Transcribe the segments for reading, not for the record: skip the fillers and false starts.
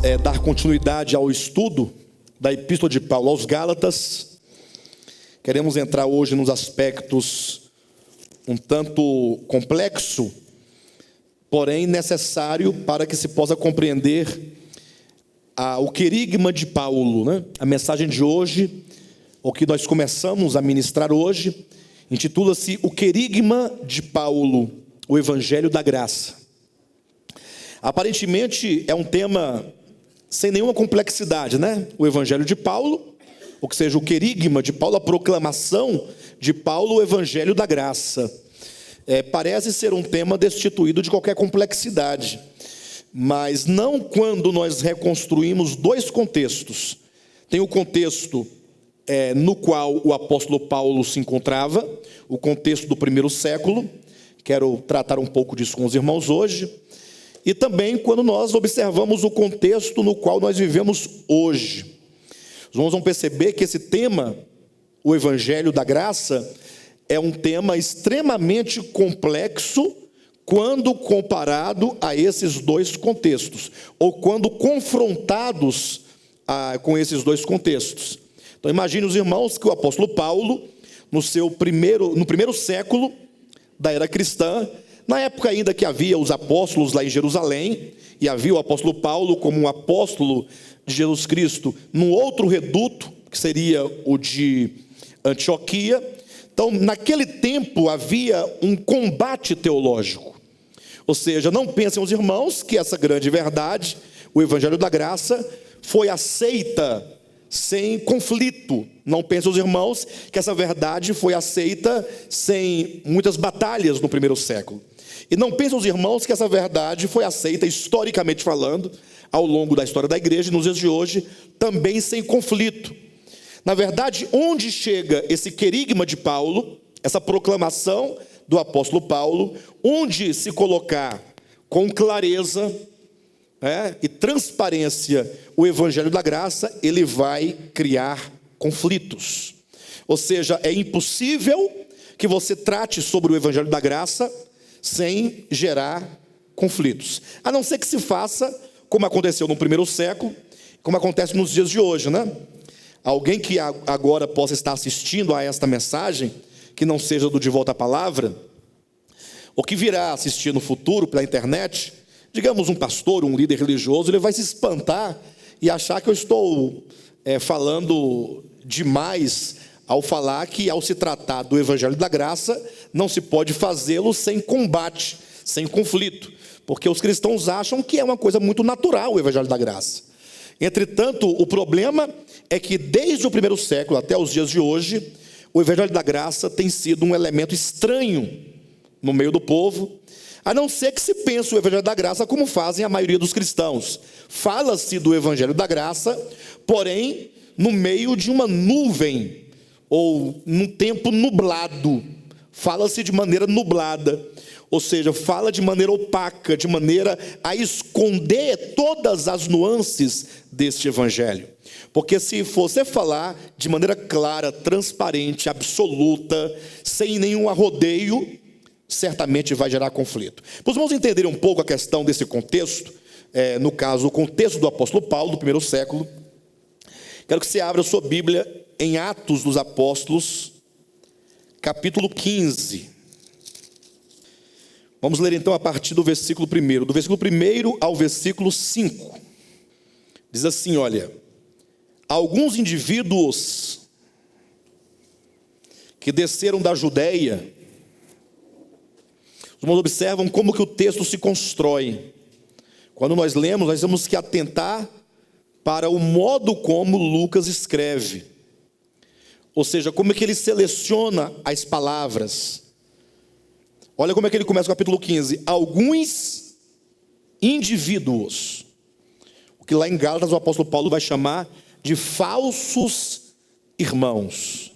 dar continuidade ao estudo da Epístola de Paulo aos Gálatas. Queremos entrar hoje nos aspectos um tanto complexo, porém necessário para que se possa compreender o querigma de Paulo, né? A mensagem de hoje, o que nós começamos a ministrar hoje, intitula-se O Querigma de Paulo, o Evangelho da Graça. Aparentemente é um tema sem nenhuma complexidade, né? O Evangelho de Paulo, ou seja, o querigma de Paulo, a proclamação de Paulo, o Evangelho da Graça. Parece ser um tema destituído de qualquer complexidade, mas não quando nós reconstruímos dois contextos. Tem o contexto no qual o apóstolo Paulo se encontrava, o contexto do primeiro século. Quero tratar um pouco disso com os irmãos hoje. E também quando nós observamos o contexto no qual nós vivemos hoje. Os irmãos vão perceber que esse tema, o Evangelho da Graça, é um tema extremamente complexo quando comparado a esses dois contextos, ou quando confrontados com esses dois contextos. Então imagine os irmãos que o apóstolo Paulo, no primeiro século da era cristã, na época ainda que havia os apóstolos lá em Jerusalém, e havia o apóstolo Paulo como um apóstolo de Jesus Cristo, num outro reduto, que seria o de Antioquia. Então, naquele tempo havia um combate teológico. Ou seja, não pensem os irmãos que essa grande verdade, o Evangelho da Graça, foi aceita sem conflito. Não pensem os irmãos que essa verdade foi aceita sem muitas batalhas no primeiro século. E não pensem os irmãos que essa verdade foi aceita, historicamente falando, ao longo da história da igreja, e nos dias de hoje, também sem conflito. Na verdade, onde chega esse querigma de Paulo, essa proclamação do apóstolo Paulo, onde se colocar com clareza e transparência o Evangelho da Graça, ele vai criar conflitos. Ou seja, é impossível que você trate sobre o Evangelho da Graça sem gerar conflitos. A não ser que se faça como aconteceu no primeiro século, como acontece nos dias de hoje, né? Alguém que agora possa estar assistindo a esta mensagem, que não seja do De Volta à Palavra, ou que virá assistir no futuro pela internet, digamos um pastor, um líder religioso, ele vai se espantar e achar que eu estou falando demais ao falar que, ao se tratar do Evangelho da Graça, não se pode fazê-lo sem combate, sem conflito, porque os cristãos acham que é uma coisa muito natural o Evangelho da Graça. Entretanto, o problema é que desde o primeiro século até os dias de hoje, o Evangelho da Graça tem sido um elemento estranho no meio do povo, a não ser que se pense o Evangelho da Graça como fazem a maioria dos cristãos. Fala-se do Evangelho da Graça, porém, no meio de uma nuvem, ou num tempo nublado. Fala-se de maneira nublada, ou seja, fala de maneira opaca, de maneira a esconder todas as nuances deste Evangelho. Porque se você falar de maneira clara, transparente, absoluta, sem nenhum arrodeio, certamente vai gerar conflito. Para os irmãos entenderem um pouco a questão desse contexto, no caso, o contexto do apóstolo Paulo, do primeiro século, quero que você abra a sua Bíblia em Atos dos Apóstolos, capítulo 15. Vamos ler então a partir do versículo 1, do versículo 1 ao versículo 5. Diz assim, olha: alguns indivíduos que desceram da Judéia. Os irmãos observam como que o texto se constrói. Quando nós lemos, nós temos que atentar para o modo como Lucas escreve. Ou seja, como é que ele seleciona as palavras. Olha como é que ele começa o capítulo 15. Alguns indivíduos. O que lá em Gálatas o apóstolo Paulo vai chamar de falsos irmãos.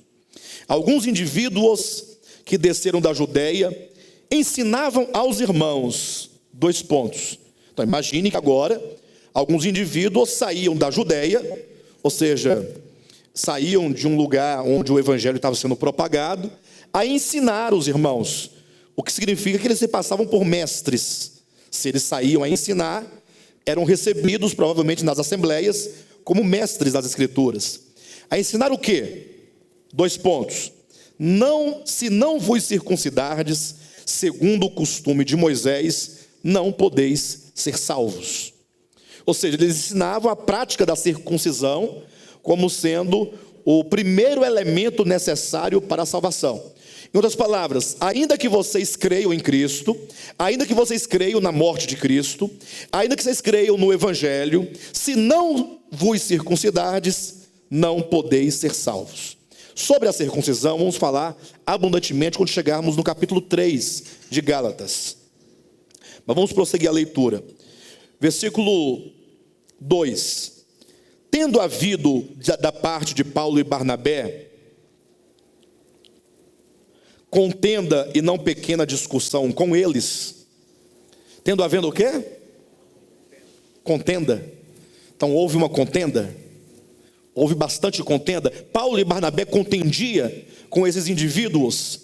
Alguns indivíduos que desceram da Judéia ensinavam aos irmãos. 2 pontos. Então imagine que agora alguns indivíduos saíam da Judéia, ou seja, saíam de um lugar onde o evangelho estava sendo propagado, a ensinar os irmãos, o que significa que eles se passavam por mestres. Se eles saíam a ensinar, eram recebidos provavelmente nas assembleias como mestres das Escrituras. A ensinar o quê? 2 pontos. Se não vos circuncidardes, segundo o costume de Moisés, não podeis ser salvos. Ou seja, eles ensinavam a prática da circuncisão como sendo o primeiro elemento necessário para a salvação. Em outras palavras, ainda que vocês creiam em Cristo, ainda que vocês creiam na morte de Cristo, ainda que vocês creiam no Evangelho, se não vos circuncidardes, não podeis ser salvos. Sobre a circuncisão, vamos falar abundantemente quando chegarmos no capítulo 3 de Gálatas. Mas vamos prosseguir a leitura. Versículo 2. Tendo havido da parte de Paulo e Barnabé contenda e não pequena discussão com eles. Tendo havendo o quê? Contenda. Então houve uma contenda. Houve bastante contenda. Paulo e Barnabé contendia com esses indivíduos.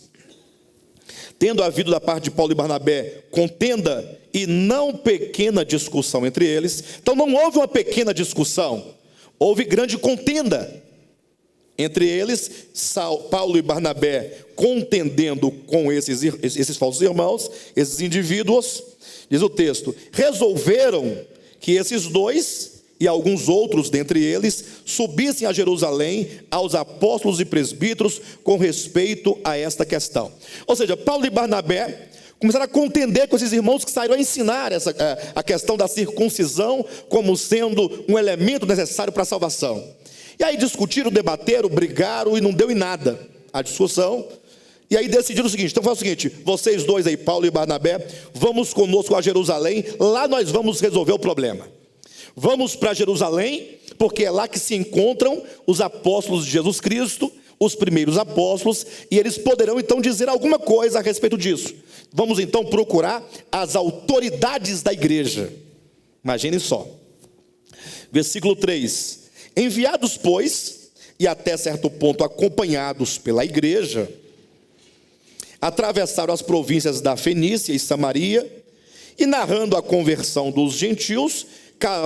Tendo havido da parte de Paulo e Barnabé contenda e não pequena discussão entre eles. Então não houve uma pequena discussão. Houve grande contenda. Entre eles, Paulo e Barnabé contendendo com esses falsos irmãos, esses indivíduos, diz o texto, resolveram que esses dois e alguns outros dentre eles subissem a Jerusalém aos apóstolos e presbíteros com respeito a esta questão. Ou seja, Paulo e Barnabé começaram a contender com esses irmãos que saíram a ensinar a questão da circuncisão como sendo um elemento necessário para a salvação. E aí discutiram, debateram, brigaram e não deu em nada a discussão. E aí decidiram o seguinte, então faz o seguinte, vocês dois aí, Paulo e Barnabé, vamos conosco a Jerusalém, lá nós vamos resolver o problema. Vamos para Jerusalém, porque é lá que se encontram os apóstolos de Jesus Cristo, os primeiros apóstolos, e eles poderão então dizer alguma coisa a respeito disso. Vamos então procurar as autoridades da igreja. Imaginem só. Versículo 3. Enviados, pois, e até certo ponto acompanhados pela igreja, atravessaram as províncias da Fenícia e Samaria, e narrando a conversão dos gentios,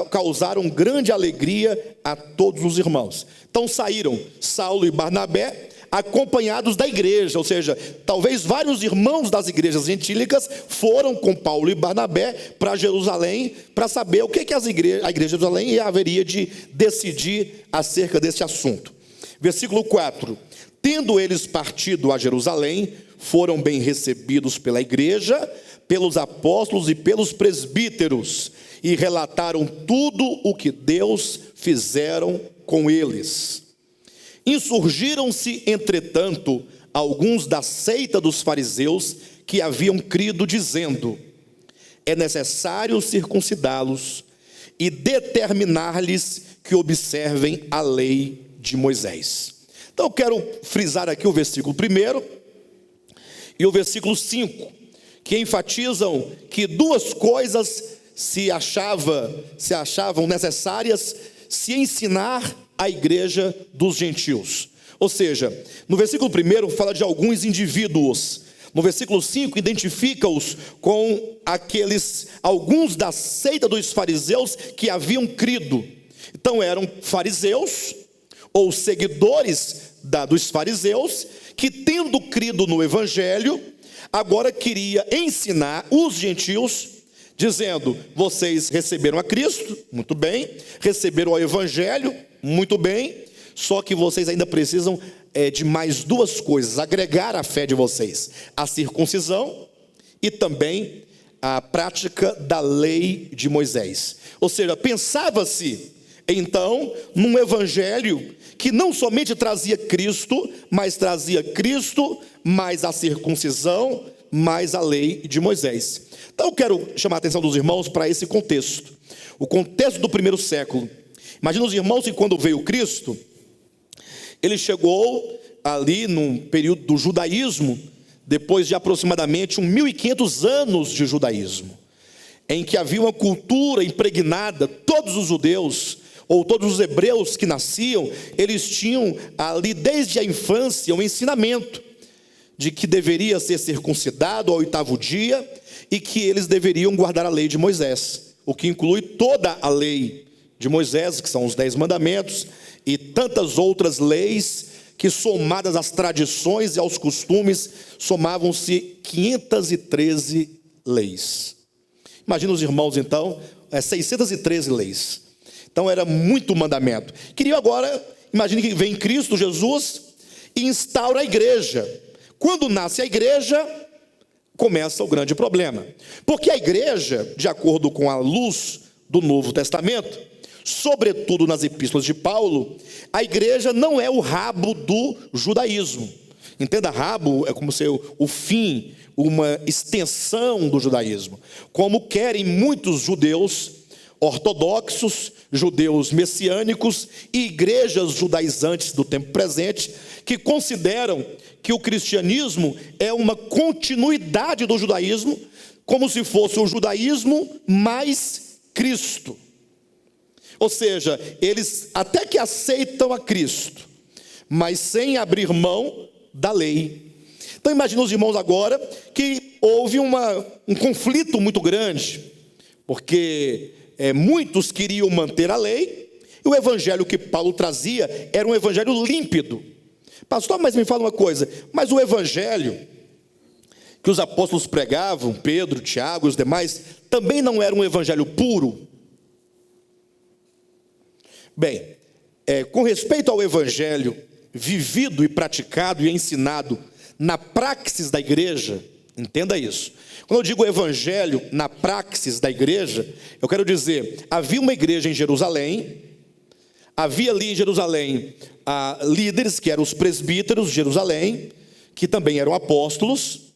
causaram grande alegria a todos os irmãos. Então saíram Saulo e Barnabé, acompanhados da igreja, ou seja, talvez vários irmãos das igrejas gentílicas foram com Paulo e Barnabé para Jerusalém, para saber o que a igreja de Jerusalém haveria de decidir acerca desse assunto. Versículo 4. Tendo eles partido a Jerusalém, foram bem recebidos pela igreja, pelos apóstolos e pelos presbíteros, e relataram tudo o que Deus fizeram com eles. Insurgiram-se, entretanto, alguns da seita dos fariseus que haviam crido, dizendo: é necessário circuncidá-los e determinar-lhes que observem a lei de Moisés. Então eu quero frisar aqui o versículo 1 e o versículo 5, que enfatizam que duas coisas se achavam necessárias se ensinar a igreja dos gentios. Ou seja, no versículo 1 fala de alguns indivíduos. No versículo 5 identifica-os com alguns da seita dos fariseus que haviam crido. Então eram fariseus ou seguidores dos fariseus que, tendo crido no evangelho, agora queria ensinar os gentios, dizendo: vocês receberam a Cristo, muito bem, receberam o evangelho, muito bem, só que vocês ainda precisam de mais duas coisas, agregar à fé de vocês: a circuncisão e também a prática da lei de Moisés. Ou seja, pensava-se então num evangelho que não somente trazia Cristo, mas trazia Cristo, mais a circuncisão, mais a lei de Moisés. Então eu quero chamar a atenção dos irmãos para esse contexto, o contexto do primeiro século. Imagina os irmãos que quando veio Cristo, ele chegou ali num período do judaísmo, depois de aproximadamente 1500 anos de judaísmo, em que havia uma cultura impregnada. Todos os judeus, ou todos os hebreus que nasciam, eles tinham ali desde a infância um ensinamento de que deveria ser circuncidado ao 8º dia e que eles deveriam guardar a lei de Moisés. o que inclui toda a lei de Moisés, que são os 10 mandamentos, e tantas outras leis que, somadas às tradições e aos costumes, somavam-se 513 leis. Imagina os irmãos, então, 613 leis. Então era muito mandamento. Queria agora, imagine que vem Cristo Jesus e instaura a igreja. Quando nasce a igreja, começa o grande problema. Porque a igreja, de acordo com a luz do Novo Testamento, sobretudo nas epístolas de Paulo, a igreja não é o rabo do judaísmo. Entenda, rabo é como ser o fim, uma extensão do judaísmo. Como querem muitos judeus ortodoxos, judeus messiânicos e igrejas judaizantes do tempo presente, que consideram que o cristianismo é uma continuidade do judaísmo, como se fosse o judaísmo mais Cristo. Ou seja, eles até que aceitam a Cristo, mas sem abrir mão da lei. Então imagina os irmãos agora que houve um conflito muito grande, porque muitos queriam manter a lei, e o evangelho que Paulo trazia era um evangelho límpido. Pastor, mas me fala uma coisa, mas o evangelho que os apóstolos pregavam, Pedro, Tiago e os demais, também não era um evangelho puro? Bem, com respeito ao evangelho vivido e praticado e ensinado na praxis da igreja, entenda isso. Quando eu digo evangelho na praxis da igreja, eu quero dizer, havia uma igreja em Jerusalém, havia ali em Jerusalém líderes que eram os presbíteros de Jerusalém, que também eram apóstolos,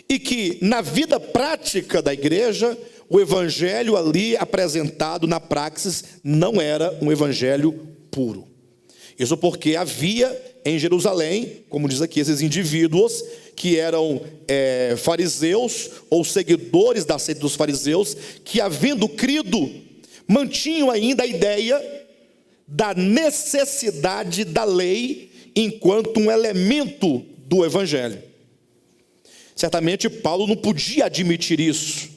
e que na vida prática da igreja, o evangelho ali apresentado na praxis não era um evangelho puro. Isso porque havia em Jerusalém, como diz aqui, esses indivíduos que eram fariseus ou seguidores da seita dos fariseus, que havendo crido, mantinham ainda a ideia da necessidade da lei enquanto um elemento do evangelho. Certamente Paulo não podia admitir isso.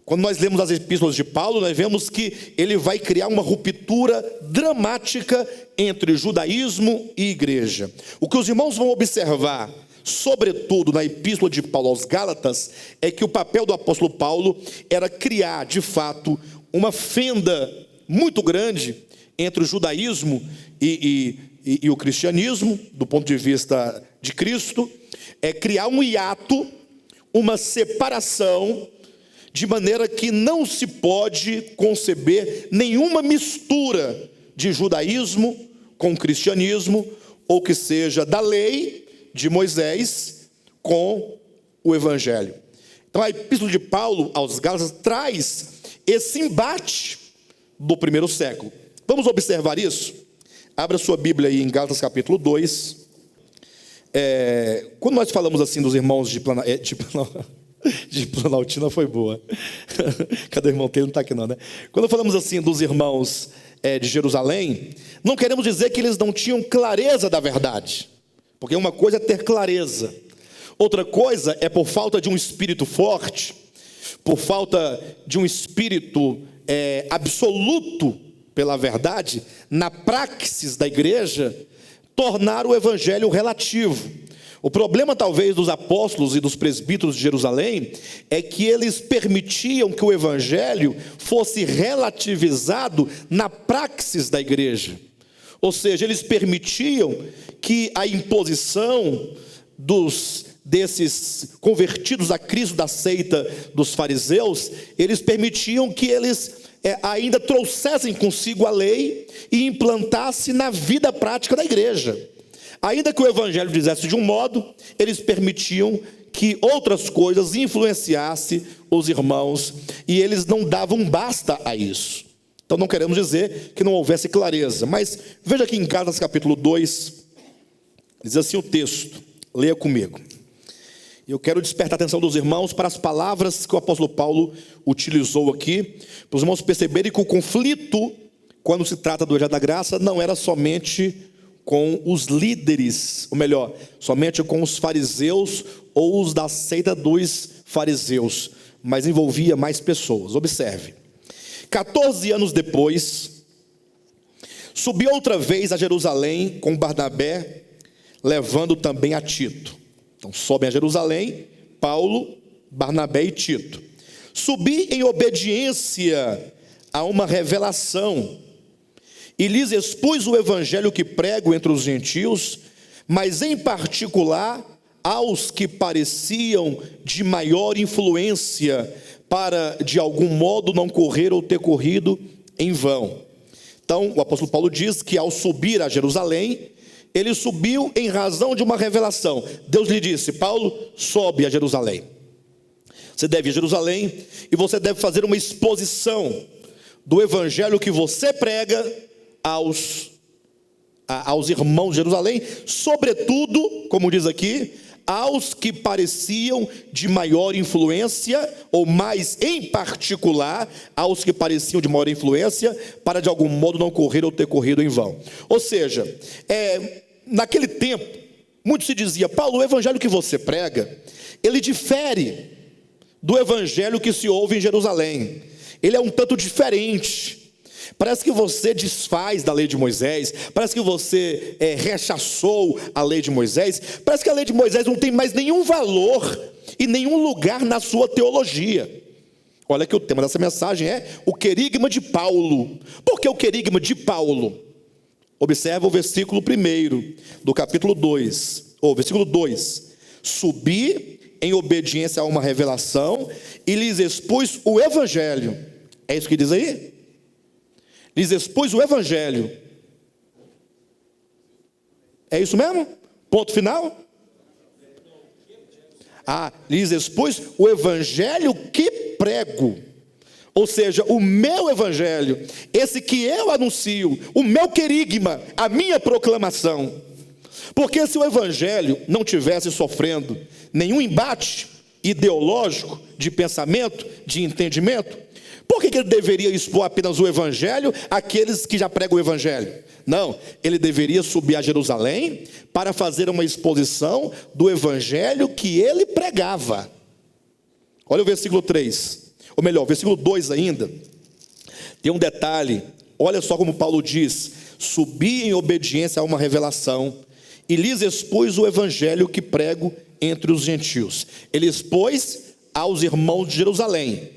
Quando nós lemos as epístolas de Paulo, nós vemos que ele vai criar uma ruptura dramática entre judaísmo e igreja. O que os irmãos vão observar, sobretudo na epístola de Paulo aos Gálatas, é que o papel do apóstolo Paulo era criar, de fato, uma fenda muito grande entre o judaísmo e o cristianismo, do ponto de vista de Cristo, criar um hiato, uma separação, de maneira que não se pode conceber nenhuma mistura de judaísmo com cristianismo, ou que seja da lei de Moisés com o evangelho. Então a epístola de Paulo aos Gálatas traz esse embate do primeiro século. Vamos observar isso? Abra sua Bíblia aí em Gálatas capítulo 2. Quando nós falamos assim dos irmãos de Planaltina, foi boa. Cada irmão dele não está aqui não, né? Quando falamos assim dos irmãos de Jerusalém, não queremos dizer que eles não tinham clareza da verdade, porque uma coisa é ter clareza, outra coisa é por falta de um espírito forte, por falta de um espírito absoluto pela verdade, na praxis da igreja, tornar o evangelho relativo. O problema talvez dos apóstolos e dos presbíteros de Jerusalém é que eles permitiam que o evangelho fosse relativizado na praxis da igreja. Ou seja, eles permitiam que a imposição desses convertidos a Cristo da seita dos fariseus, eles permitiam que eles ainda trouxessem consigo a lei e implantassem na vida prática da igreja. Ainda que o evangelho dissesse de um modo, eles permitiam que outras coisas influenciassem os irmãos, e eles não davam basta a isso. Então não queremos dizer que não houvesse clareza, mas veja aqui em Gálatas capítulo 2, diz assim o texto, leia comigo. Eu quero despertar a atenção dos irmãos para as palavras que o apóstolo Paulo utilizou aqui, para os irmãos perceberem que o conflito, quando se trata do evangelho da graça, não era somente com os líderes, ou melhor, somente com os fariseus ou os da seita dos fariseus, mas envolvia mais pessoas. Observe, 14 anos depois, subi outra vez a Jerusalém com Barnabé, levando também a Tito. Então sobem a Jerusalém, Paulo, Barnabé e Tito. Subi em obediência a uma revelação, e lhes expus o evangelho que prego entre os gentios, mas em particular aos que pareciam de maior influência, para de algum modo não correr ou ter corrido em vão. Então o apóstolo Paulo diz que ao subir a Jerusalém, ele subiu em razão de uma revelação. Deus lhe disse: Paulo, sobe a Jerusalém. Você deve ir a Jerusalém e você deve fazer uma exposição do evangelho que você prega aos irmãos de Jerusalém, sobretudo, como diz aqui, aos que pareciam de maior influência, ou mais em particular, aos que pareciam de maior influência, para de algum modo não correr ou ter corrido em vão. Ou seja, naquele tempo, muito se dizia: Paulo, o evangelho que você prega, ele difere do evangelho que se ouve em Jerusalém. Ele é um tanto diferente. Parece que você desfaz da lei de Moisés, parece que você rechaçou a lei de Moisés, parece que a lei de Moisés não tem mais nenhum valor e nenhum lugar na sua teologia. Olha que o tema dessa mensagem é o querigma de Paulo. Por que o querigma de Paulo? Observa o versículo 1 do capítulo 2, ou versículo 2: subi em obediência a uma revelação e lhes expus o evangelho. É isso que diz aí? Lhes expus o evangelho. É isso mesmo? Ponto final? Lhes expus o evangelho que prego. Ou seja, o meu evangelho, esse que eu anuncio, o meu querigma, a minha proclamação. Porque se o evangelho não tivesse sofrendo nenhum embate ideológico, de pensamento, de entendimento, por que ele deveria expor apenas o evangelho àqueles que já pregam o evangelho? Não, ele deveria subir a Jerusalém para fazer uma exposição do evangelho que ele pregava. Olha o versículo 3, ou melhor, o versículo 2 ainda, tem um detalhe. Olha só como Paulo diz: subi em obediência a uma revelação e lhes expus o evangelho que prego entre os gentios. Ele expôs aos irmãos de Jerusalém,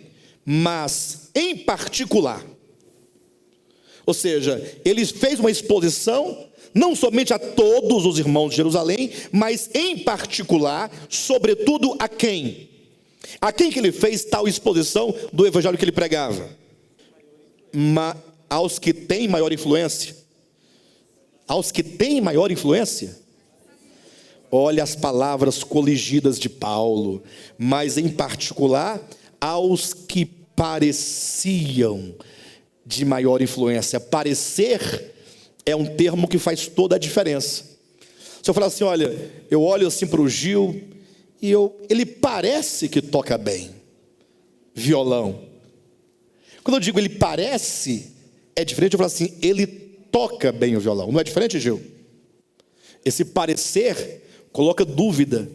mas em particular, ou seja, ele fez uma exposição não somente a todos os irmãos de Jerusalém, mas em particular, sobretudo a quem? A quem que ele fez tal exposição do evangelho que ele pregava? Aos que têm maior influência. Aos que têm maior influência? Olha as palavras coligidas de Paulo, mas em particular aos que pareciam de maior influência. Parecer é um termo que faz toda a diferença. Se eu falar assim: olha, eu olho assim para o Gil e ele parece que toca bem violão. Quando eu digo ele parece, é diferente. Eu falo assim: ele toca bem o violão. Não é diferente, Gil? Esse parecer coloca dúvida,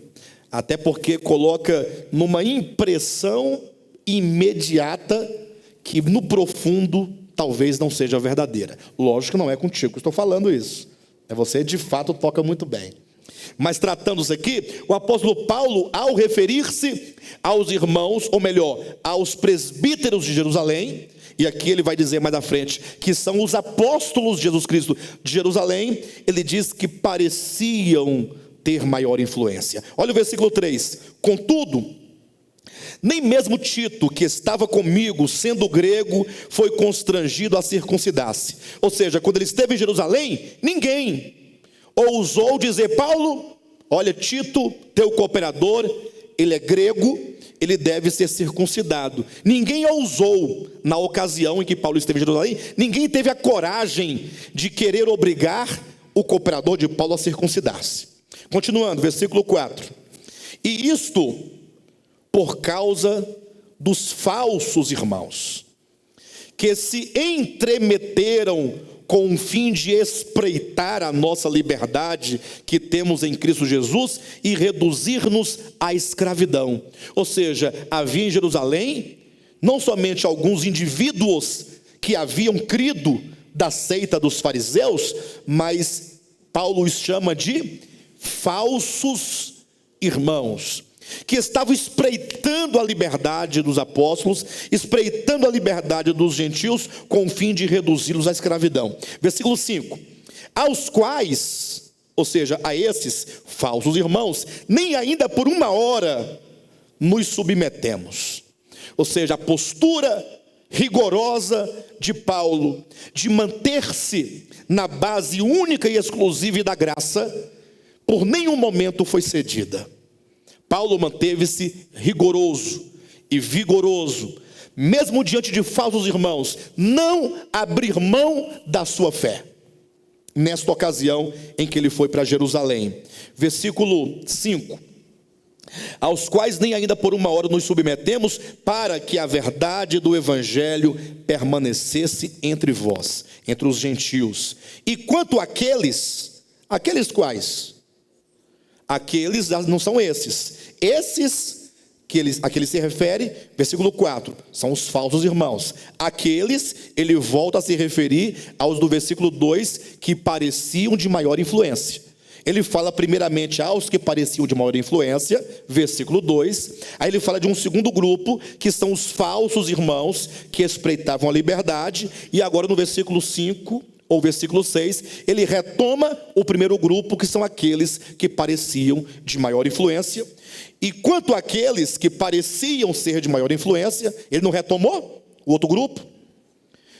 até porque coloca numa impressão imediata que no profundo talvez não seja verdadeira. Lógico que não é contigo que estou falando isso. Você de fato toca muito bem. Mas tratando-se aqui, o apóstolo Paulo, ao referir-se aos irmãos, ou melhor, aos presbíteros de Jerusalém, e aqui ele vai dizer mais à frente, que são os apóstolos de Jesus Cristo de Jerusalém, ele diz que pareciam ter maior influência. Olha o versículo 3: contudo, nem mesmo Tito, que estava comigo, sendo grego, foi constrangido a circuncidar-se. Ou seja, quando ele esteve em Jerusalém, ninguém ousou dizer: Paulo, olha, Tito, teu cooperador, ele é grego, ele deve ser circuncidado. Ninguém ousou, na ocasião em que Paulo esteve em Jerusalém, ninguém teve a coragem de querer obrigar o cooperador de Paulo a circuncidar-se. Continuando, versículo 4: e isto por causa dos falsos irmãos, que se entremeteram com o fim de espreitar a nossa liberdade que temos em Cristo Jesus e reduzir-nos à escravidão. Ou seja, havia em Jerusalém não somente alguns indivíduos que haviam crido da seita dos fariseus, mas Paulo os chama de falsos irmãos, que estavam espreitando a liberdade dos apóstolos, espreitando a liberdade dos gentios, com o fim de reduzi-los à escravidão. Versículo 5: aos quais, ou seja, a esses falsos irmãos, nem ainda por uma hora nos submetemos. Ou seja, a postura rigorosa de Paulo, de manter-se na base única e exclusiva da graça, por nenhum momento foi cedida. Paulo manteve-se rigoroso e vigoroso, mesmo diante de falsos irmãos, não abrir mão da sua fé, nesta ocasião em que ele foi para Jerusalém. Versículo 5: aos quais nem ainda por uma hora nos submetemos, para que a verdade do evangelho permanecesse entre vós, entre os gentios. E quanto àqueles quais? Aqueles não são esses a que ele se refere, versículo 4, são os falsos irmãos. Aqueles, ele volta a se referir aos do versículo 2, que pareciam de maior influência. Ele fala primeiramente aos que pareciam de maior influência, versículo 2. Aí ele fala de um segundo grupo, que são os falsos irmãos, que espreitavam a liberdade. E agora no versículo 5, ou versículo 6, ele retoma o primeiro grupo, que são aqueles que pareciam de maior influência. E quanto àqueles que pareciam ser de maior influência, ele não retomou o outro grupo?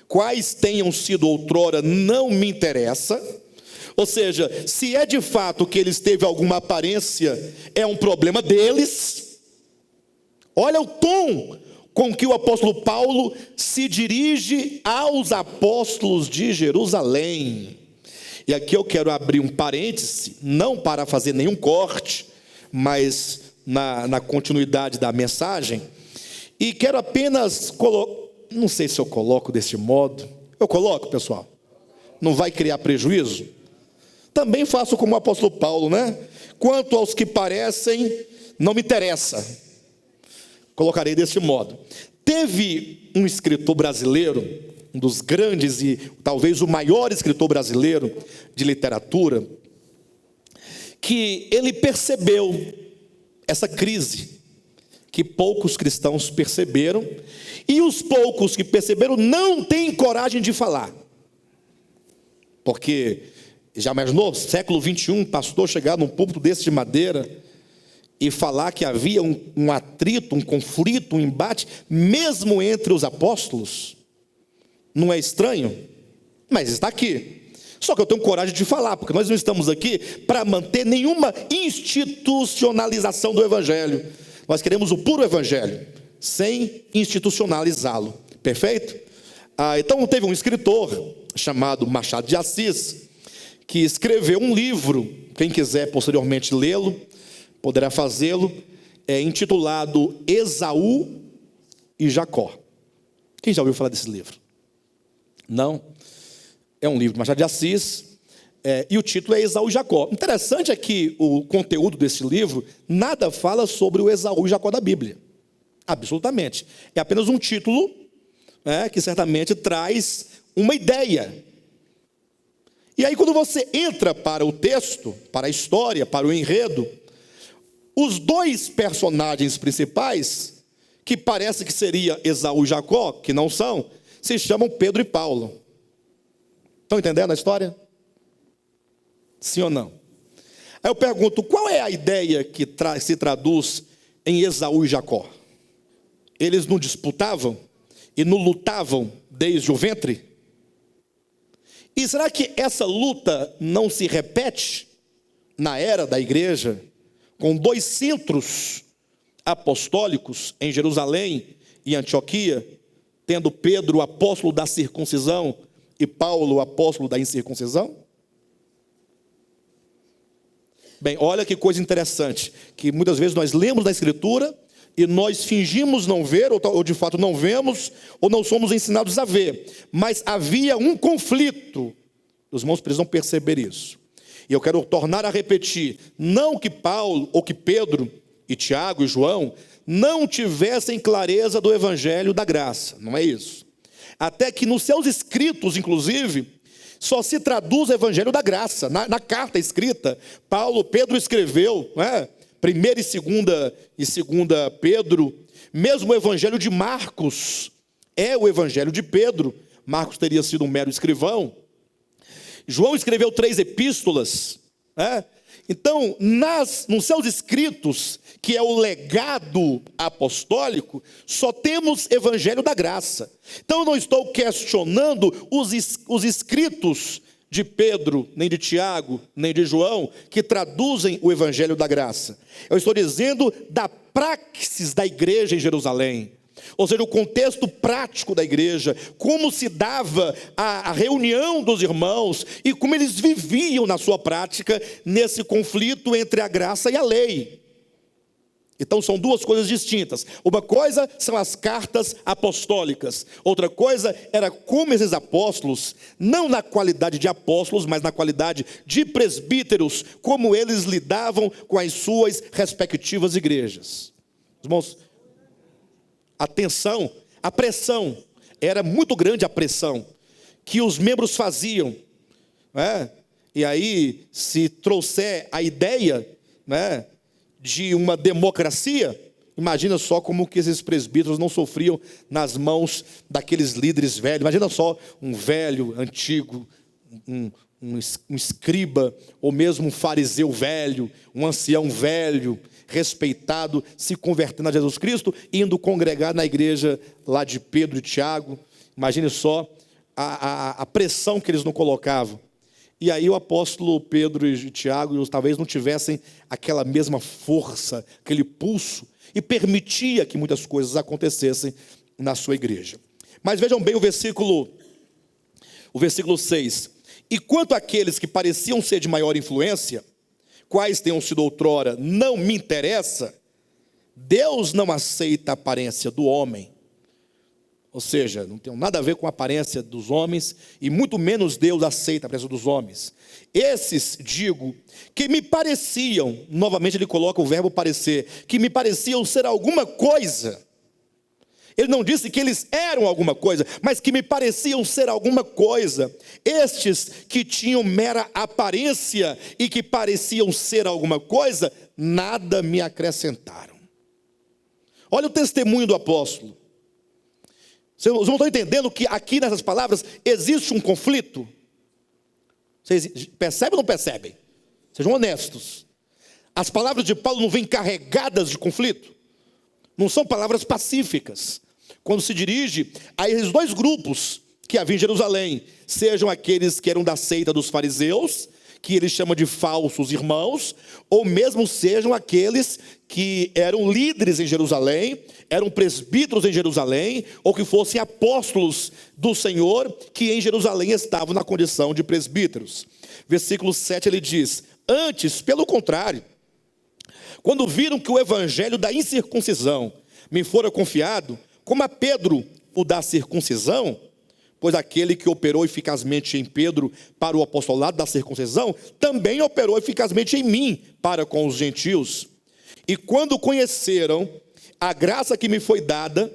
Quais tenham sido outrora não me interessa. Ou seja, se é de fato que eles teve alguma aparência, é um problema deles. Olha o tom com que o apóstolo Paulo se dirige aos apóstolos de Jerusalém. E aqui eu quero abrir um parêntese, não para fazer nenhum corte, mas na continuidade da mensagem. E quero apenas não sei se eu coloco desse modo. Eu coloco, pessoal? Não vai criar prejuízo? Também faço como o apóstolo Paulo, né? Quanto aos que parecem, não me interessa. Colocarei deste modo. Teve um escritor brasileiro, um dos grandes e talvez o maior escritor brasileiro de literatura, que ele percebeu essa crise que poucos cristãos perceberam, e os poucos que perceberam não têm coragem de falar. Porque já imaginou, século 21, pastor chegar num púlpito desse de madeira e falar que havia um atrito, um conflito, um embate, mesmo entre os apóstolos? Não é estranho? Mas está aqui. Só que eu tenho coragem de falar, porque nós não estamos aqui para manter nenhuma institucionalização do evangelho. Nós queremos o puro evangelho, sem institucionalizá-lo. Perfeito? Então teve um escritor chamado Machado de Assis, que escreveu um livro, quem quiser posteriormente lê-lo, poderá fazê-lo, intitulado Esaú e Jacó. Quem já ouviu falar desse livro? Não? É um livro de Machado de Assis, e o título é Esaú e Jacó. Interessante é que o conteúdo desse livro nada fala sobre o Esaú e Jacó da Bíblia. Absolutamente. É apenas um título, que certamente traz uma ideia. E aí quando você entra para o texto, para a história, para o enredo, os dois personagens principais, que parece que seria Esaú e Jacó, que não são, se chamam Pedro e Paulo. Estão entendendo a história? Sim ou não? Aí eu pergunto, qual é a ideia que se traduz em Esaú e Jacó? Eles não disputavam e não lutavam desde o ventre? E será que essa luta não se repete na era da igreja, com dois centros apostólicos em Jerusalém e Antioquia, tendo Pedro o apóstolo da circuncisão e Paulo o apóstolo da incircuncisão? Bem, olha que coisa interessante, que muitas vezes nós lemos na Escritura e nós fingimos não ver, ou de fato não vemos, ou não somos ensinados a ver. Mas havia um conflito. Os irmãos precisam perceber isso. E eu quero tornar a repetir, não que Paulo, ou que Pedro, e Tiago e João, não tivessem clareza do evangelho da graça. Não é isso. Até que nos seus escritos, inclusive, só se traduz o evangelho da graça. Na carta escrita, Pedro escreveu, primeira e segunda Pedro, mesmo o evangelho de Marcos é o evangelho de Pedro. Marcos teria sido um mero escrivão. João escreveu 3 epístolas. Então, nos seus escritos, que é o legado apostólico, só temos evangelho da graça. Então, eu não estou questionando os escritos de Pedro, nem de Tiago, nem de João, que traduzem o evangelho da graça. Eu estou dizendo da praxis da igreja em Jerusalém. Ou seja, o contexto prático da igreja, como se dava a reunião dos irmãos e como eles viviam na sua prática nesse conflito entre a graça e a lei. Então são duas coisas distintas. Uma coisa são as cartas apostólicas. Outra coisa era como esses apóstolos, não na qualidade de apóstolos, mas na qualidade de presbíteros, como eles lidavam com as suas respectivas igrejas. Irmãos, atenção, a pressão, era muito grande a pressão que os membros faziam. E aí, se trouxer a ideia, de uma democracia, imagina só como que esses presbíteros não sofriam nas mãos daqueles líderes velhos. Imagina só um velho, antigo, um escriba, ou mesmo um fariseu velho, um ancião velho, respeitado, se convertendo a Jesus Cristo, indo congregar na igreja lá de Pedro e Tiago. Imagine só a pressão que eles não colocavam. E aí o apóstolo Pedro e Tiago talvez não tivessem aquela mesma força, aquele pulso, e permitia que muitas coisas acontecessem na sua igreja. Mas vejam bem o versículo 6. E quanto àqueles que pareciam ser de maior influência, quais tenham sido outrora, não me interessa, Deus não aceita a aparência do homem. Ou seja, não tem nada a ver com a aparência dos homens, e muito menos Deus aceita a aparência dos homens. Esses, digo, que me pareciam, novamente ele coloca o verbo parecer, que me pareciam ser alguma coisa. Ele não disse que eles eram alguma coisa, mas que me pareciam ser alguma coisa. Estes que tinham mera aparência e que pareciam ser alguma coisa, nada me acrescentaram. Olha o testemunho do apóstolo. Vocês não estão entendendo que aqui nessas palavras existe um conflito? Vocês percebem ou não percebem? Sejam honestos. As palavras de Paulo não vêm carregadas de conflito? Não são palavras pacíficas. Quando se dirige a esses 2 grupos que havia em Jerusalém, sejam aqueles que eram da seita dos fariseus, que ele chama de falsos irmãos, ou mesmo sejam aqueles que eram líderes em Jerusalém, eram presbíteros em Jerusalém, ou que fossem apóstolos do Senhor, que em Jerusalém estavam na condição de presbíteros. Versículo 7 ele diz: antes, pelo contrário, quando viram que o evangelho da incircuncisão me fora confiado, como a Pedro o da circuncisão, pois aquele que operou eficazmente em Pedro para o apostolado da circuncisão, também operou eficazmente em mim para com os gentios. E quando conheceram a graça que me foi dada,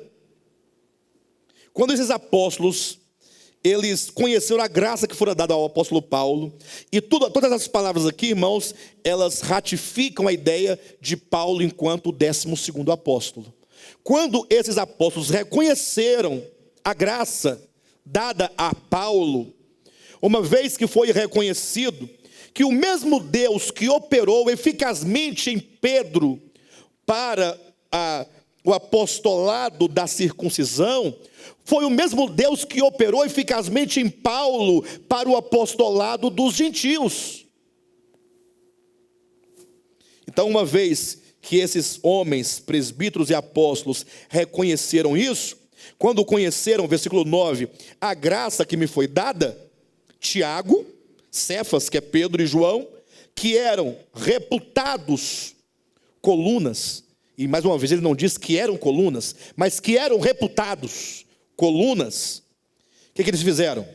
quando esses apóstolos, eles conheceram a graça que fora dada ao apóstolo Paulo, e todas as palavras aqui, irmãos, elas ratificam a ideia de Paulo enquanto o 12º apóstolo. Quando esses apóstolos reconheceram a graça dada a Paulo, uma vez que foi reconhecido que o mesmo Deus que operou eficazmente em Pedro para o apostolado da circuncisão, foi o mesmo Deus que operou eficazmente em Paulo para o apostolado dos gentios. Então, uma vez que esses homens, presbíteros e apóstolos, reconheceram isso, quando conheceram, versículo 9, a graça que me foi dada, Tiago, Cefas, que é Pedro e João, que eram reputados colunas, e mais uma vez ele não diz que eram colunas, mas que eram reputados colunas, o que eles fizeram?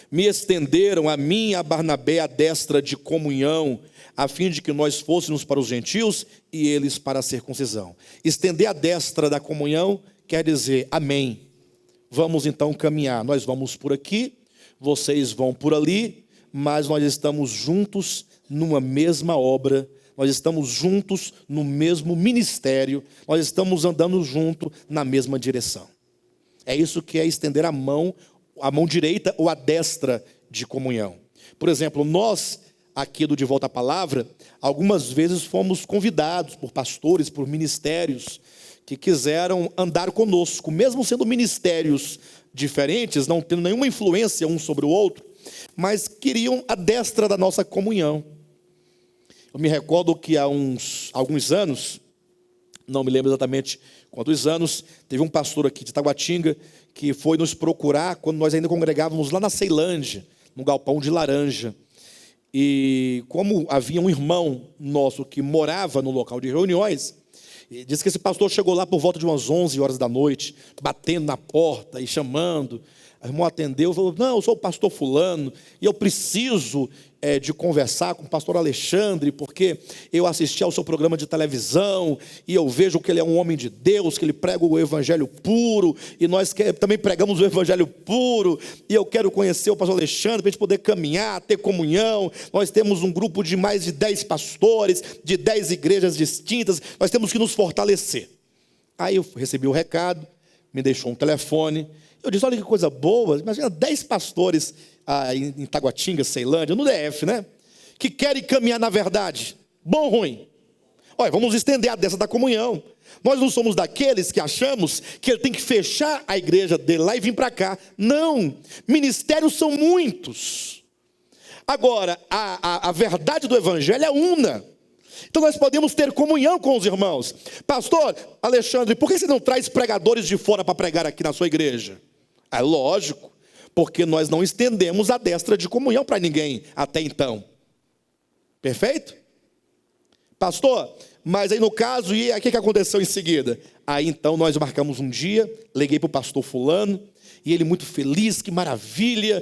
Me estenderam a mim e a Barnabé a destra de comunhão, a fim de que nós fôssemos para os gentios e eles para a circuncisão. Estender a destra da comunhão quer dizer amém, vamos então caminhar. Nós vamos por aqui, vocês vão por ali, mas nós estamos juntos numa mesma obra, nós estamos juntos no mesmo ministério, nós estamos andando junto na mesma direção. É isso que é estender a mão direita ou a destra de comunhão. Por exemplo, nós aqui do De Volta à Palavra, algumas vezes fomos convidados por pastores, por ministérios que quiseram andar conosco, mesmo sendo ministérios diferentes, não tendo nenhuma influência um sobre o outro, mas queriam a destra da nossa comunhão. Eu me recordo que há alguns anos, não me lembro exatamente quantos anos, teve um pastor aqui de Taguatinga que foi nos procurar quando nós ainda congregávamos lá na Ceilândia, no galpão de laranja. E como havia um irmão nosso que morava no local de reuniões, disse que esse pastor chegou lá por volta de umas 11 horas da noite, batendo na porta e chamando. O irmão atendeu e falou: não, eu sou o pastor fulano, e eu preciso de conversar com o pastor Alexandre, porque eu assisti ao seu programa de televisão, e eu vejo que ele é um homem de Deus, que ele prega o evangelho puro, e nós também pregamos o evangelho puro, e eu quero conhecer o pastor Alexandre, para a gente poder caminhar, ter comunhão. Nós temos um grupo de mais de 10 pastores, de 10 igrejas distintas, nós temos que nos fortalecer. Aí eu recebi o recado, me deixou um telefone. Eu disse: olha que coisa boa, imagina 10 pastores em Taguatinga, Ceilândia, no DF, né? Que querem caminhar na verdade. Bom ou ruim? Olha, vamos estender a dessa da comunhão. Nós não somos daqueles que achamos que ele tem que fechar a igreja dele lá e vir para cá. Não, ministérios são muitos. Agora, a verdade do evangelho é una. Então nós podemos ter comunhão com os irmãos. Pastor Alexandre, por que você não traz pregadores de fora para pregar aqui na sua igreja? É lógico, porque nós não estendemos a destra de comunhão para ninguém até então. Perfeito? Pastor, mas aí no caso, e aí o que aconteceu em seguida? Aí então nós marcamos um dia, liguei para o pastor fulano, e ele muito feliz, que maravilha,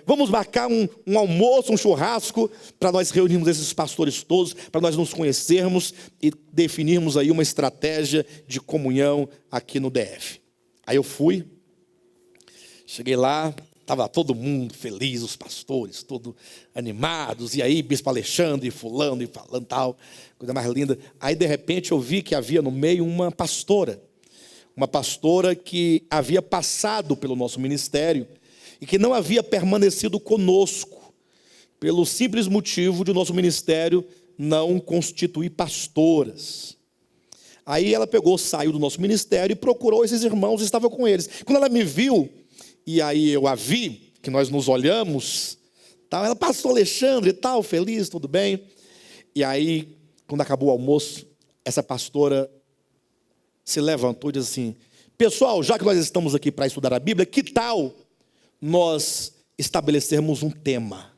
vamos marcar um almoço, um churrasco, para nós reunirmos esses pastores todos, para nós nos conhecermos e definirmos aí uma estratégia de comunhão aqui no DF. Aí eu fui, cheguei lá, estava todo mundo feliz, os pastores, todos animados, e aí bispo Alexandre, e fulano, e falando tal, coisa mais linda. Aí de repente eu vi que havia no meio uma pastora que havia passado pelo nosso ministério, e que não havia permanecido conosco, pelo simples motivo de o nosso ministério não constituir pastoras. Aí ela saiu do nosso ministério e procurou esses irmãos e estava com eles. Quando ela me viu, e aí eu a vi, que nós nos olhamos, tal, ela: pastor Alexandre e tal, feliz, tudo bem. E aí, quando acabou o almoço, essa pastora se levantou e disse assim: pessoal, já que nós estamos aqui para estudar a Bíblia, que tal nós estabelecermos um tema?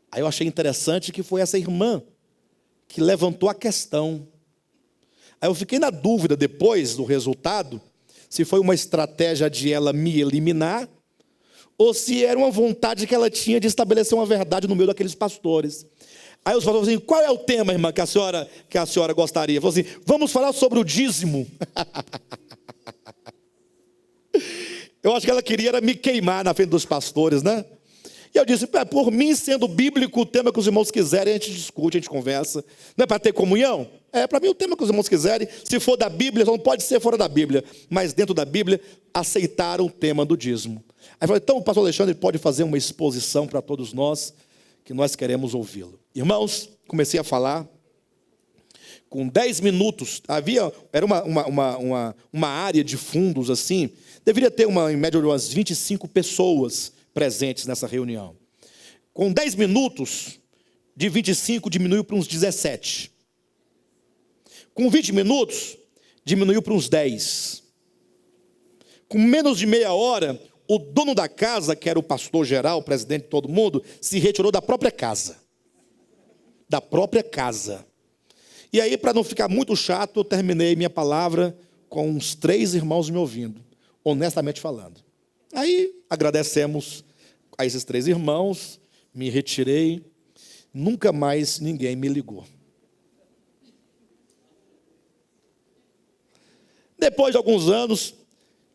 Aí eu achei interessante que foi essa irmã que levantou a questão. Aí eu fiquei na dúvida depois do resultado, se foi uma estratégia de ela me eliminar, ou se era uma vontade que ela tinha de estabelecer uma verdade no meio daqueles pastores. Aí os pastores falaram assim: qual é o tema, irmã, que a senhora gostaria? Falou assim: vamos falar sobre o dízimo. Eu acho que ela queria era me queimar na frente dos pastores, né? E eu disse: por mim, sendo bíblico, o tema que os irmãos quiserem, a gente discute, a gente conversa. Não é para ter comunhão? Para mim, o tema que os irmãos quiserem, se for da Bíblia, só não pode ser fora da Bíblia, mas dentro da Bíblia, aceitaram o tema do dízimo. Aí eu falei: então o pastor Alexandre pode fazer uma exposição para todos nós, que nós queremos ouvi-lo. Irmãos, comecei a falar. Com 10 minutos, era uma área de fundos assim, deveria ter em média umas 25 pessoas presentes nessa reunião. Com 10 minutos, de 25 diminuiu para uns 17. Com 20 minutos, diminuiu para uns 10. Com menos de meia hora, o dono da casa, que era o pastor geral, o presidente de todo mundo, se retirou da própria casa. Da própria casa. E aí, para não ficar muito chato, eu terminei minha palavra com uns 3 irmãos me ouvindo, honestamente falando. Aí, agradecemos a esses 3 irmãos, me retirei, nunca mais ninguém me ligou. Depois de alguns anos,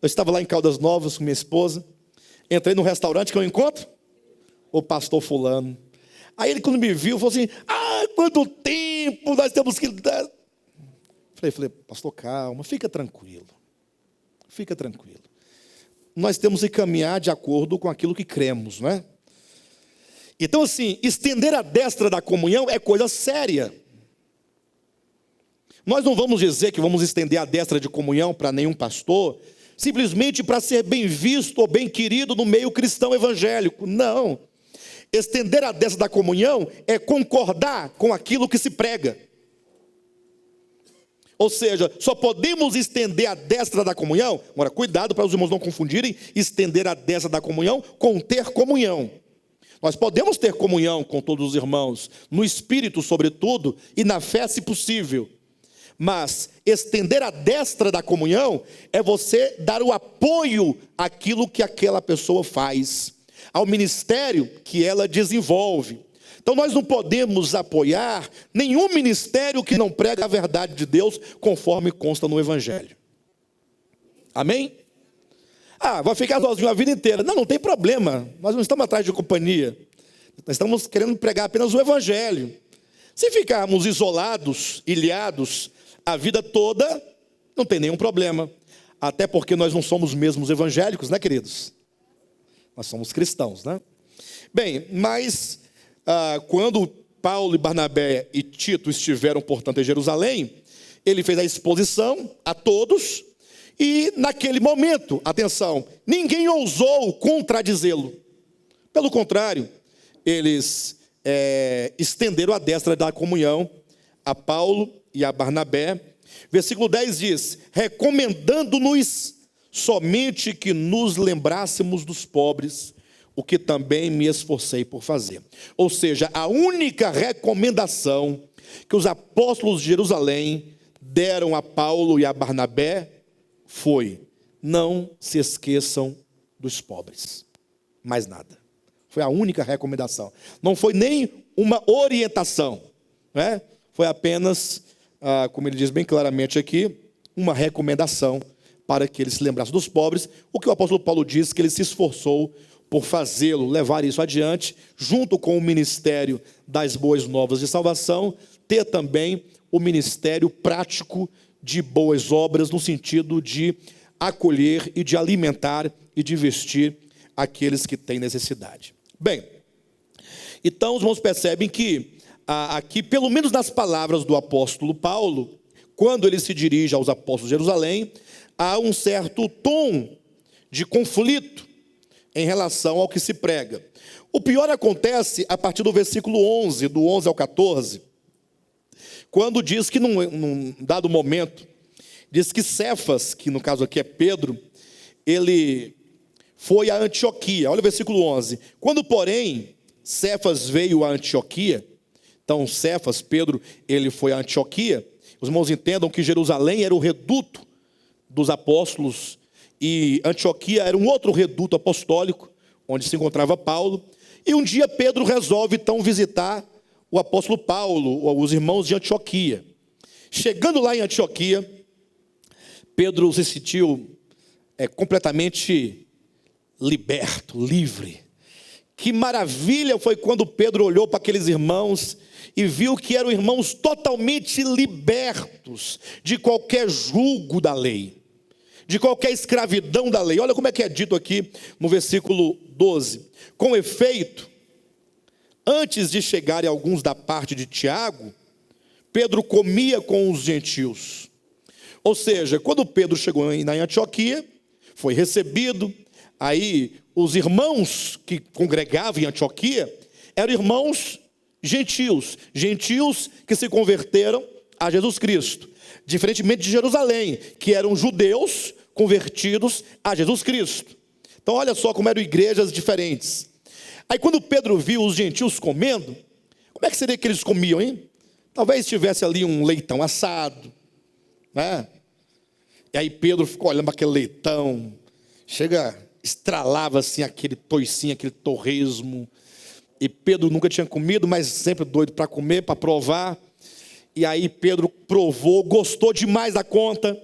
Eu estava lá em Caldas Novas com minha esposa. Entrei no restaurante que eu encontro o pastor fulano. Aí ele, quando me viu, falou assim: quanto tempo nós temos que dar. Falei, pastor, calma, fica tranquilo. Fica tranquilo. Nós temos que caminhar de acordo com aquilo que cremos, não é? Então, assim, estender a destra da comunhão é coisa séria. Nós não vamos dizer que vamos estender a destra de comunhão para nenhum pastor, simplesmente para ser bem visto ou bem querido no meio cristão evangélico. Não. Estender a destra da comunhão é concordar com aquilo que se prega. Ou seja, só podemos estender a destra da comunhão. Agora, cuidado para os irmãos não confundirem estender a destra da comunhão com ter comunhão. Nós podemos ter comunhão com todos os irmãos, no espírito sobretudo, e na fé se possível. Mas estender a destra da comunhão é você dar o apoio àquilo que aquela pessoa faz, ao ministério que ela desenvolve. Então nós não podemos apoiar nenhum ministério que não prega a verdade de Deus, conforme consta no Evangelho. Amém? Vai ficar sozinho a vida inteira. Não tem problema, nós não estamos atrás de companhia. Nós estamos querendo pregar apenas o Evangelho. Se ficarmos isolados, ilhados, a vida toda, não tem nenhum problema. Até porque nós não somos mesmos evangélicos, né, queridos? Nós somos cristãos, né? Bem, mas quando Paulo e Barnabé e Tito estiveram, portanto, em Jerusalém, ele fez a exposição a todos, e naquele momento, atenção, ninguém ousou contradizê-lo. Pelo contrário, eles estenderam a destra da comunhão a Paulo e a Barnabé. Versículo 10 diz: recomendando-nos somente que nos lembrássemos dos pobres, o que também me esforcei por fazer. Ou seja, a única recomendação que os apóstolos de Jerusalém deram a Paulo e a Barnabé foi: não se esqueçam dos pobres. Mais nada. Foi a única recomendação. Não foi nem uma orientação, né? Foi apenas, como ele diz bem claramente aqui, uma recomendação para que eles se lembrassem dos pobres, o que o apóstolo Paulo diz que ele se esforçou por fazê-lo, levar isso adiante, junto com o ministério das boas novas de salvação, ter também o ministério prático de boas obras, no sentido de acolher e de alimentar e de vestir aqueles que têm necessidade. Bem, então os irmãos percebem que aqui, pelo menos nas palavras do apóstolo Paulo, quando ele se dirige aos apóstolos de Jerusalém, há um certo tom de conflito em relação ao que se prega. O pior acontece a partir do versículo 11, do 11 ao 14, quando diz que num dado momento, diz que Cefas, que no caso aqui é Pedro, ele foi a Antioquia. Olha o versículo 11. Quando, porém, Cefas veio a Antioquia, então Cefas, Pedro, ele foi a Antioquia. Os irmãos entendam que Jerusalém era o reduto dos apóstolos e Antioquia era um outro reduto apostólico, onde se encontrava Paulo. E um dia Pedro resolve então visitar o apóstolo Paulo, ou os irmãos de Antioquia. Chegando lá em Antioquia, Pedro se sentiu completamente liberto, livre. Que maravilha foi quando Pedro olhou para aqueles irmãos e viu que eram irmãos totalmente libertos de qualquer jugo da lei, de qualquer escravidão da lei. Olha como é que é dito aqui no versículo 12. Com efeito, antes de chegarem alguns da parte de Tiago, Pedro comia com os gentios. Ou seja, quando Pedro chegou em Antioquia, foi recebido. Aí os irmãos que congregavam em Antioquia eram irmãos gentios, gentios que se converteram a Jesus Cristo, diferentemente de Jerusalém, que eram judeus convertidos a Jesus Cristo. Então olha só como eram igrejas diferentes. Aí quando Pedro viu os gentios comendo, como é que seria que eles comiam, hein? Talvez tivesse ali um leitão assado, né? E aí Pedro ficou olhando para aquele leitão, estralava assim aquele toicinho, aquele torresmo. E Pedro nunca tinha comido, mas sempre doido para comer, para provar. E aí Pedro provou, gostou demais da conta.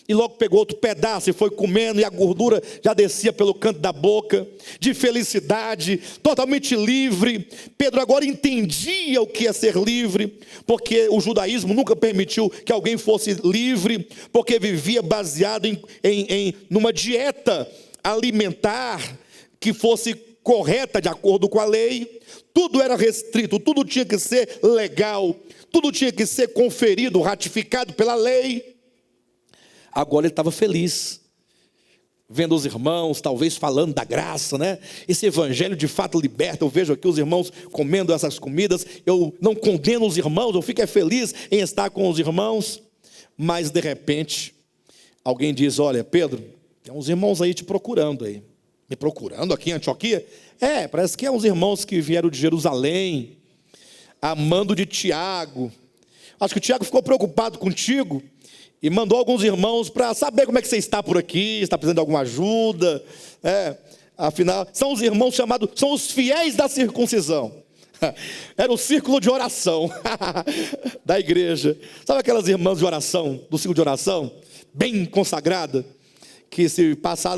e logo pegou outro pedaço e foi comendo, e a gordura já descia pelo canto da boca, de felicidade, totalmente livre. Pedro agora entendia o que é ser livre, porque o judaísmo nunca permitiu que alguém fosse livre, porque vivia baseado numa dieta alimentar que fosse correta de acordo com a lei. Tudo era restrito, tudo tinha que ser legal, tudo tinha que ser conferido, ratificado pela lei. Agora ele estava feliz, vendo os irmãos, talvez falando da graça, né? Esse evangelho de fato liberta. Eu vejo aqui os irmãos comendo essas comidas. Eu não condeno os irmãos, eu fico feliz em estar com os irmãos. Mas de repente, alguém diz: olha, Pedro, tem uns irmãos aí te procurando aí. Me procurando aqui em Antioquia? Parece que é uns irmãos que vieram de Jerusalém, a mando de Tiago. Acho que o Tiago ficou preocupado contigo e mandou alguns irmãos para saber como é que você está por aqui, está precisando de alguma ajuda. Afinal, são os irmãos chamados, são os fiéis da circuncisão. Era o círculo de oração da igreja. Sabe aquelas irmãs de oração, do círculo de oração, bem consagrada, que se passar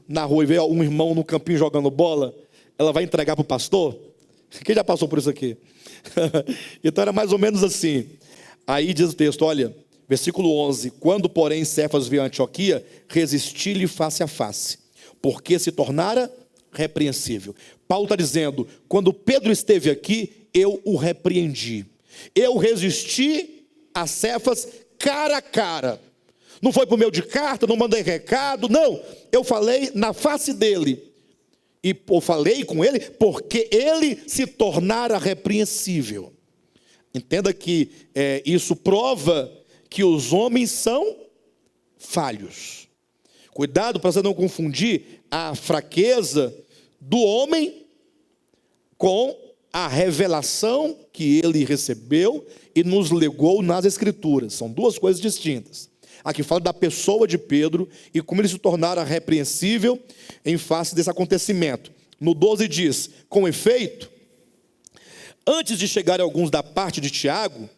na rua e ver um irmão no campinho jogando bola, ela vai entregar para o pastor? Quem já passou por isso aqui? Então era mais ou menos assim. Aí diz o texto, olha, versículo 11: quando porém Cefas veio a Antioquia, resisti-lhe face a face, porque se tornara repreensível. Paulo está dizendo, quando Pedro esteve aqui, eu o repreendi. Eu resisti a Cefas cara a cara. Não foi por meio de carta, não mandei recado, não. Eu falei na face dele. E eu falei com ele porque ele se tornara repreensível. Entenda que isso prova que os homens são falhos. Cuidado para você não confundir a fraqueza do homem com a revelação que ele recebeu e nos legou nas Escrituras. São duas coisas distintas. Aqui fala da pessoa de Pedro e como ele se tornara repreensível em face desse acontecimento. No 12 diz, com efeito, antes de chegarem alguns da parte de Tiago,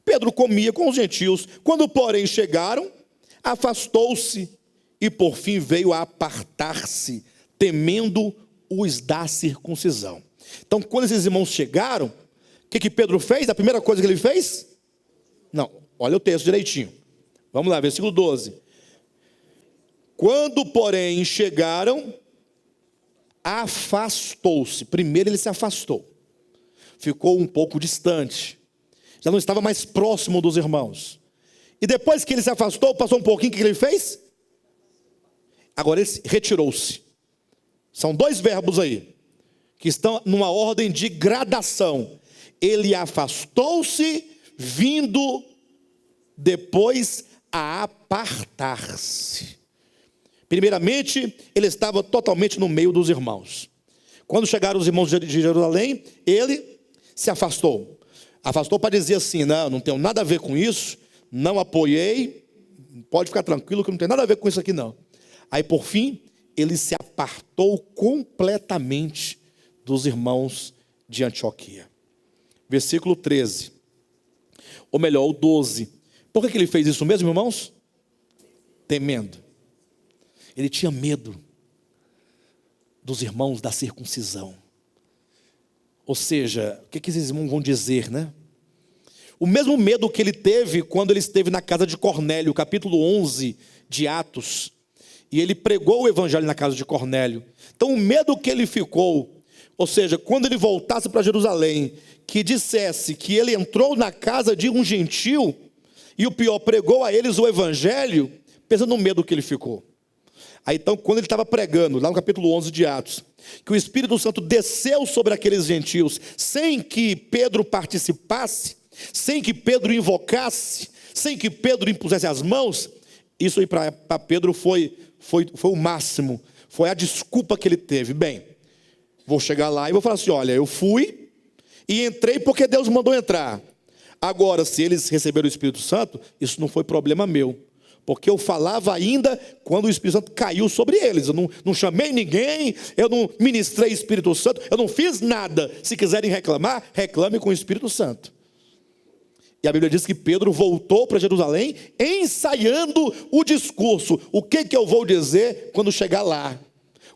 Pedro comia com os gentios. Quando, porém, chegaram, afastou-se e, por fim, veio a apartar-se, temendo os da circuncisão. Então, quando esses irmãos chegaram, o que Pedro fez? A primeira coisa que ele fez? Não, olha o texto direitinho. Vamos lá, versículo 12. Quando, porém, chegaram, afastou-se. Primeiro ele se afastou. Ficou um pouco distante. Já não estava mais próximo dos irmãos. E depois que ele se afastou, passou um pouquinho, o que ele fez? Agora ele retirou-se. São dois verbos aí, que estão numa ordem de gradação. Ele afastou-se, vindo depois a apartar-se. Primeiramente, ele estava totalmente no meio dos irmãos. Quando chegaram os irmãos de Jerusalém, ele se afastou. Afastou para dizer assim, não tenho nada a ver com isso, não apoiei, pode ficar tranquilo que não tem nada a ver com isso aqui não. Aí por fim, ele se apartou completamente dos irmãos de Antioquia. Versículo 13, ou melhor, o 12. Por que ele fez isso mesmo, irmãos? Temendo. Ele tinha medo dos irmãos da circuncisão. Ou seja, o que esses irmãos vão dizer, né? O mesmo medo que ele teve quando ele esteve na casa de Cornélio, capítulo 11 de Atos. E ele pregou o evangelho na casa de Cornélio. Então o medo que ele ficou, ou seja, quando ele voltasse para Jerusalém, que dissesse que ele entrou na casa de um gentio, e o pior, pregou a eles o evangelho, pensa no medo que ele ficou. Aí então, quando ele estava pregando, lá no capítulo 11 de Atos, que o Espírito Santo desceu sobre aqueles gentios, sem que Pedro participasse, sem que Pedro invocasse, sem que Pedro impusesse as mãos, isso aí para Pedro foi o máximo, foi a desculpa que ele teve. Bem, vou chegar lá e vou falar assim, olha, eu fui e entrei porque Deus mandou entrar. Agora, se eles receberam o Espírito Santo, isso não foi problema meu. Porque eu falava ainda quando o Espírito Santo caiu sobre eles. Eu não chamei ninguém, eu não ministrei Espírito Santo, eu não fiz nada. Se quiserem reclamar, reclame com o Espírito Santo. E a Bíblia diz que Pedro voltou para Jerusalém ensaiando o discurso. O que eu vou dizer quando chegar lá?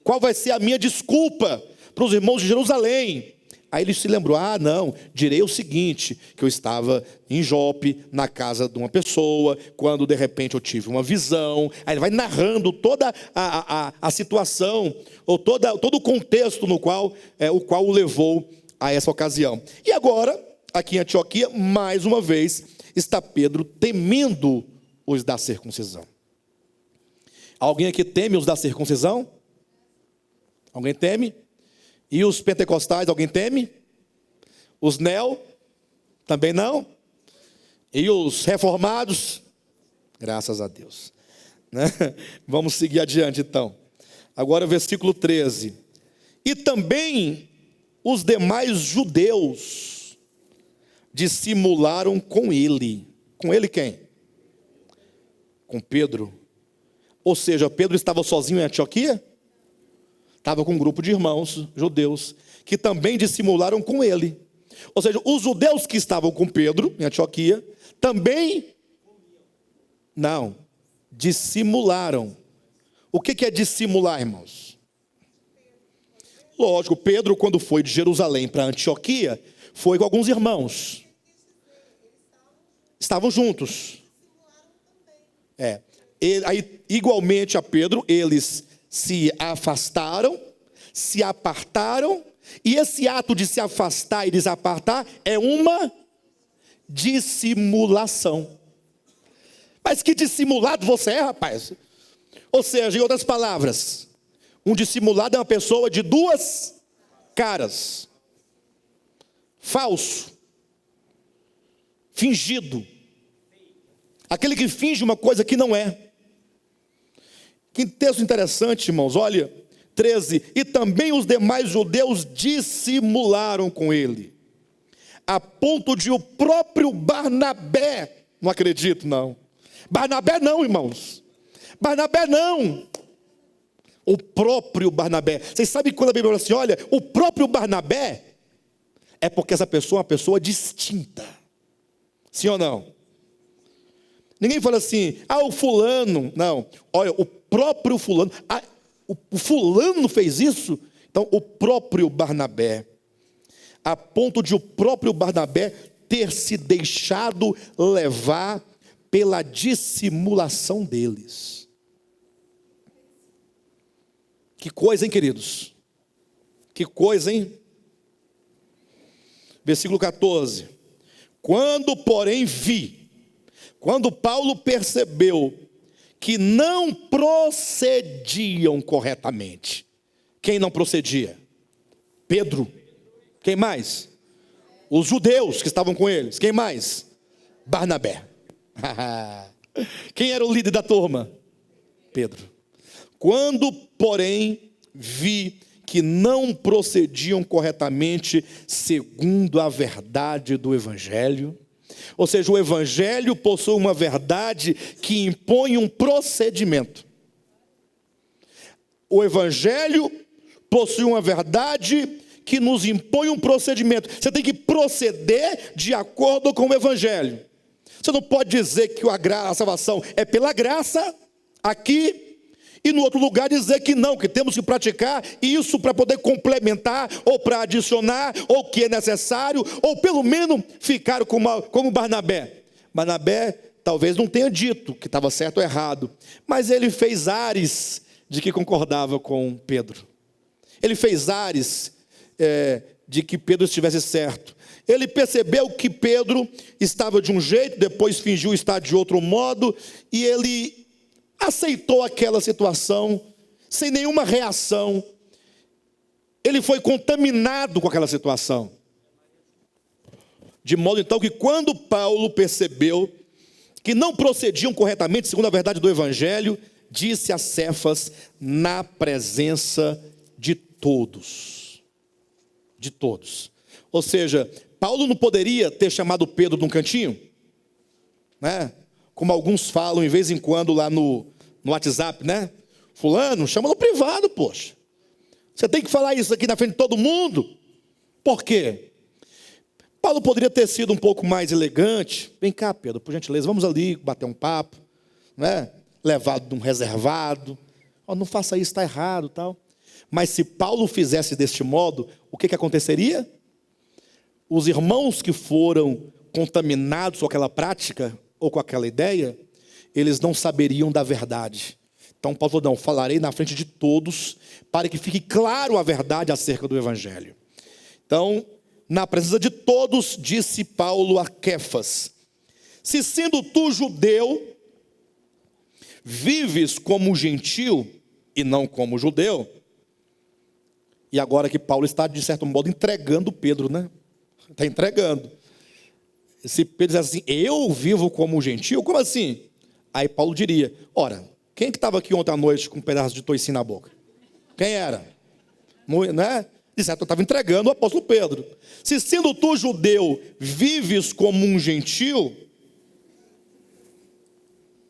Qual vai ser a minha desculpa para os irmãos de Jerusalém? Aí ele se lembrou, não, direi o seguinte, que eu estava em Jope, na casa de uma pessoa, quando de repente eu tive uma visão. Aí ele vai narrando toda a situação, ou todo o contexto no qual, o qual o levou a essa ocasião. E agora, aqui em Antioquia, mais uma vez, está Pedro temendo os da circuncisão. Alguém aqui teme os da circuncisão? Alguém teme? E os pentecostais, alguém teme? Os neo? Também não? E os reformados? Graças a Deus. Né? Vamos seguir adiante então. Agora o versículo 13. E também os demais judeus dissimularam com ele. Com ele quem? Com Pedro. Ou seja, Pedro estava sozinho em Antioquia? Estava com um grupo de irmãos judeus que também dissimularam com ele. Ou seja, os judeus que estavam com Pedro em Antioquia também não dissimularam. O que é dissimular, irmãos? Lógico, Pedro, quando foi de Jerusalém para Antioquia, foi com alguns irmãos. Estavam juntos. Aí, igualmente a Pedro, eles se afastaram, se apartaram, e esse ato de se afastar e desapartar é uma dissimulação. Mas que dissimulado você é, rapaz? Ou seja, em outras palavras, um dissimulado é uma pessoa de duas caras. Falso. Fingido. Aquele que finge uma coisa que não é. Que texto interessante, irmãos, olha, 13, e também os demais judeus dissimularam com ele, a ponto de o próprio Barnabé, não acredito não, Barnabé não, irmãos, Barnabé não, o próprio Barnabé, vocês sabem quando a Bíblia fala assim, olha, o próprio Barnabé, é porque essa pessoa é uma pessoa distinta, sim ou não? Ninguém fala assim, o fulano, não, olha, o próprio fulano, o fulano fez isso, então o próprio Barnabé, a ponto de o próprio Barnabé ter se deixado levar pela dissimulação deles. Que coisa, hein, queridos? Que coisa, hein? Versículo 14. Quando, porém, quando Paulo percebeu que não procediam corretamente. Quem não procedia? Pedro. Quem mais? Os judeus que estavam com eles. Quem mais? Barnabé. Quem era o líder da turma? Pedro. Quando, porém, vi que não procediam corretamente segundo a verdade do Evangelho, ou seja, o Evangelho possui uma verdade que impõe um procedimento. O Evangelho possui uma verdade que nos impõe um procedimento. Você tem que proceder de acordo com o Evangelho. Você não pode dizer que a salvação é pela graça, aqui, e no outro lugar dizer que não, que temos que praticar isso para poder complementar, ou para adicionar, ou que é necessário, ou pelo menos ficar como Barnabé. Barnabé talvez não tenha dito que estava certo ou errado, mas ele fez ares de que concordava com Pedro. Ele fez ares de que Pedro estivesse certo. Ele percebeu que Pedro estava de um jeito, depois fingiu estar de outro modo, e ele aceitou aquela situação sem nenhuma reação. Ele foi contaminado com aquela situação. De modo então que quando Paulo percebeu que não procediam corretamente segundo a verdade do Evangelho, disse a Cefas na presença de todos. De todos. Ou seja, Paulo não poderia ter chamado Pedro de um cantinho, né? Como alguns falam de vez em quando lá no WhatsApp, né? Fulano, chama no privado, poxa. Você tem que falar isso aqui na frente de todo mundo. Por quê? Paulo poderia ter sido um pouco mais elegante. Vem cá, Pedro, por gentileza, vamos ali bater um papo, né? Levado de um reservado. Oh, não faça isso, está errado, tal. Mas se Paulo fizesse deste modo, o que aconteceria? Os irmãos que foram contaminados com aquela prática ou com aquela ideia, eles não saberiam da verdade. Então Paulo falou, não, falarei na frente de todos, para que fique claro a verdade acerca do Evangelho. Então, na presença de todos, disse Paulo a Quefas: se sendo tu judeu, vives como gentil e não como judeu. E agora que Paulo está, de certo modo, entregando Pedro, né? Está entregando. Se Pedro diz assim, eu vivo como gentil? Como assim? Aí Paulo diria, ora, quem que estava aqui ontem à noite com um pedaço de toicinho na boca? Quem era? Né? De certo, eu estava entregando o apóstolo Pedro. Se sendo tu judeu, vives como um gentil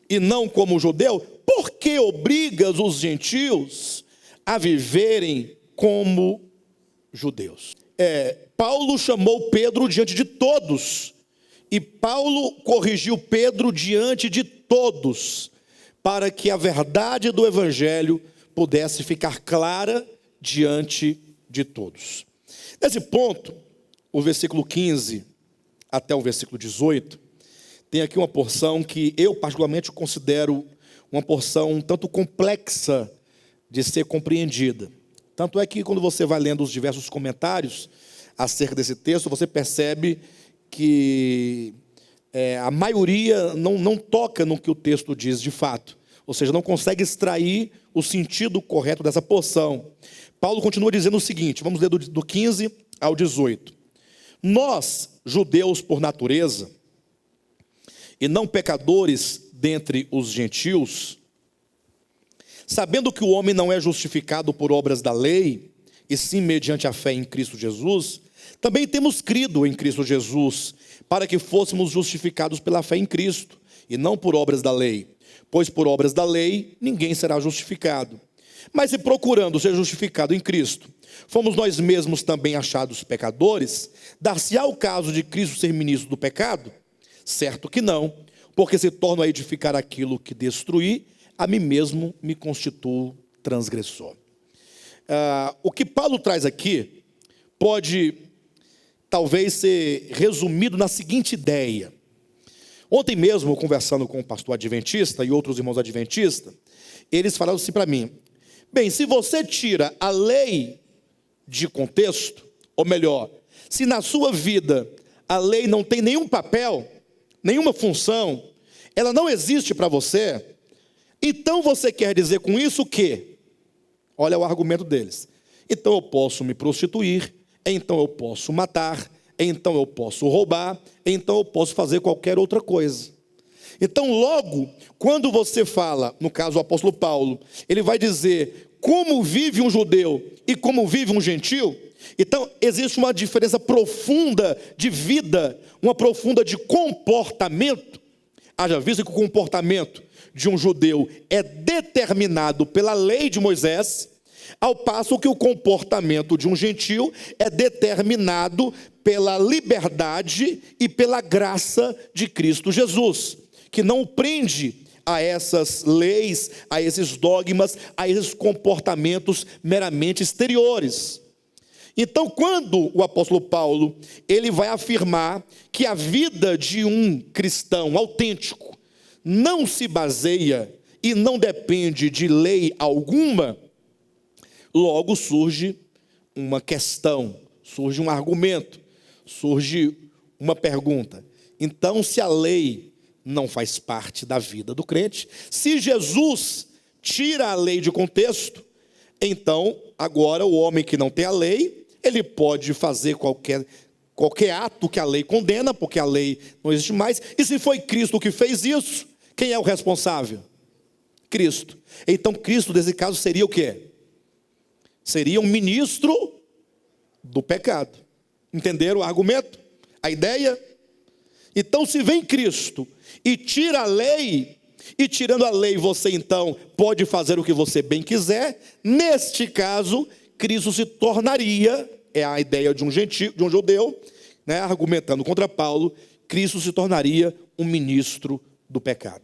e não como judeu, por que obrigas os gentios a viverem como judeus? Paulo chamou Pedro diante de todos, e Paulo corrigiu Pedro diante de todos, para que a verdade do Evangelho pudesse ficar clara diante de todos. Nesse ponto, o versículo 15 até o versículo 18, tem aqui uma porção que eu particularmente considero uma porção um tanto complexa de ser compreendida. Tanto é que quando você vai lendo os diversos comentários acerca desse texto, você percebe que a maioria não toca no que o texto diz de fato. Ou seja, não consegue extrair o sentido correto dessa porção. Paulo continua dizendo o seguinte, vamos ler do 15 ao 18. Nós, judeus por natureza, e não pecadores dentre os gentios, sabendo que o homem não é justificado por obras da lei, e sim mediante a fé em Cristo Jesus, também temos crido em Cristo Jesus, para que fôssemos justificados pela fé em Cristo, e não por obras da lei. Pois por obras da lei, ninguém será justificado. Mas se procurando ser justificado em Cristo, fomos nós mesmos também achados pecadores, dar-se-á o caso de Cristo ser ministro do pecado? Certo que não, porque se torno a edificar aquilo que destruí, a mim mesmo me constituo transgressor. O que Paulo traz aqui pode talvez ser resumido na seguinte ideia. Ontem mesmo, conversando com o pastor adventista e outros irmãos adventistas, eles falaram assim para mim, bem, se você tira a lei de contexto, ou melhor, se na sua vida a lei não tem nenhum papel, nenhuma função, ela não existe para você, então você quer dizer com isso o quê? Olha o argumento deles. Então eu posso me prostituir, então eu posso matar, então eu posso roubar, então eu posso fazer qualquer outra coisa. Então logo, quando você fala, no caso o apóstolo Paulo, ele vai dizer como vive um judeu e como vive um gentil. Então existe uma diferença profunda de vida, uma profunda de comportamento. Haja visto que o comportamento de um judeu é determinado pela lei de Moisés, ao passo que o comportamento de um gentil é determinado pela liberdade e pela graça de Cristo Jesus, que não prende a essas leis, a esses dogmas, a esses comportamentos meramente exteriores. Então, quando o apóstolo Paulo, ele vai afirmar que a vida de um cristão autêntico não se baseia e não depende de lei alguma, logo surge uma questão, surge um argumento, surge uma pergunta. Então, se a lei não faz parte da vida do crente, se Jesus tira a lei de contexto, então, agora o homem que não tem a lei, ele pode fazer qualquer ato que a lei condena, porque a lei não existe mais. E se foi Cristo que fez isso, quem é o responsável? Cristo. Então Cristo, nesse caso, seria o quê? Seria um ministro do pecado. Entenderam o argumento? A ideia? Então, se vem Cristo e tira a lei, e tirando a lei você então pode fazer o que você bem quiser, neste caso, Cristo se tornaria, é a ideia de um gentil, de um judeu, né, argumentando contra Paulo, Cristo se tornaria um ministro do pecado.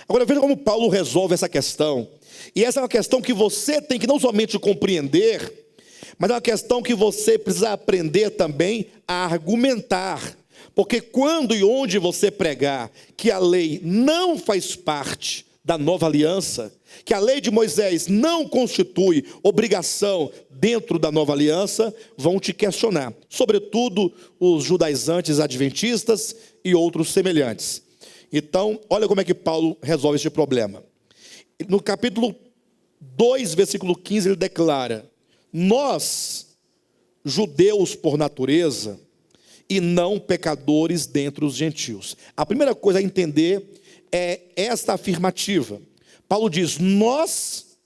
Agora veja como Paulo resolve essa questão. E essa é uma questão que você tem que não somente compreender, mas é uma questão que você precisa aprender também a argumentar. Porque quando e onde você pregar que a lei não faz parte da nova aliança, que a lei de Moisés não constitui obrigação dentro da nova aliança, vão te questionar. Sobretudo os judaizantes adventistas e outros semelhantes. Então, olha como é que Paulo resolve este problema. No capítulo 2, versículo 15, ele declara: nós, judeus por natureza, e não pecadores dentre os gentios. A primeira coisa a entender é esta afirmativa. Paulo diz: nós,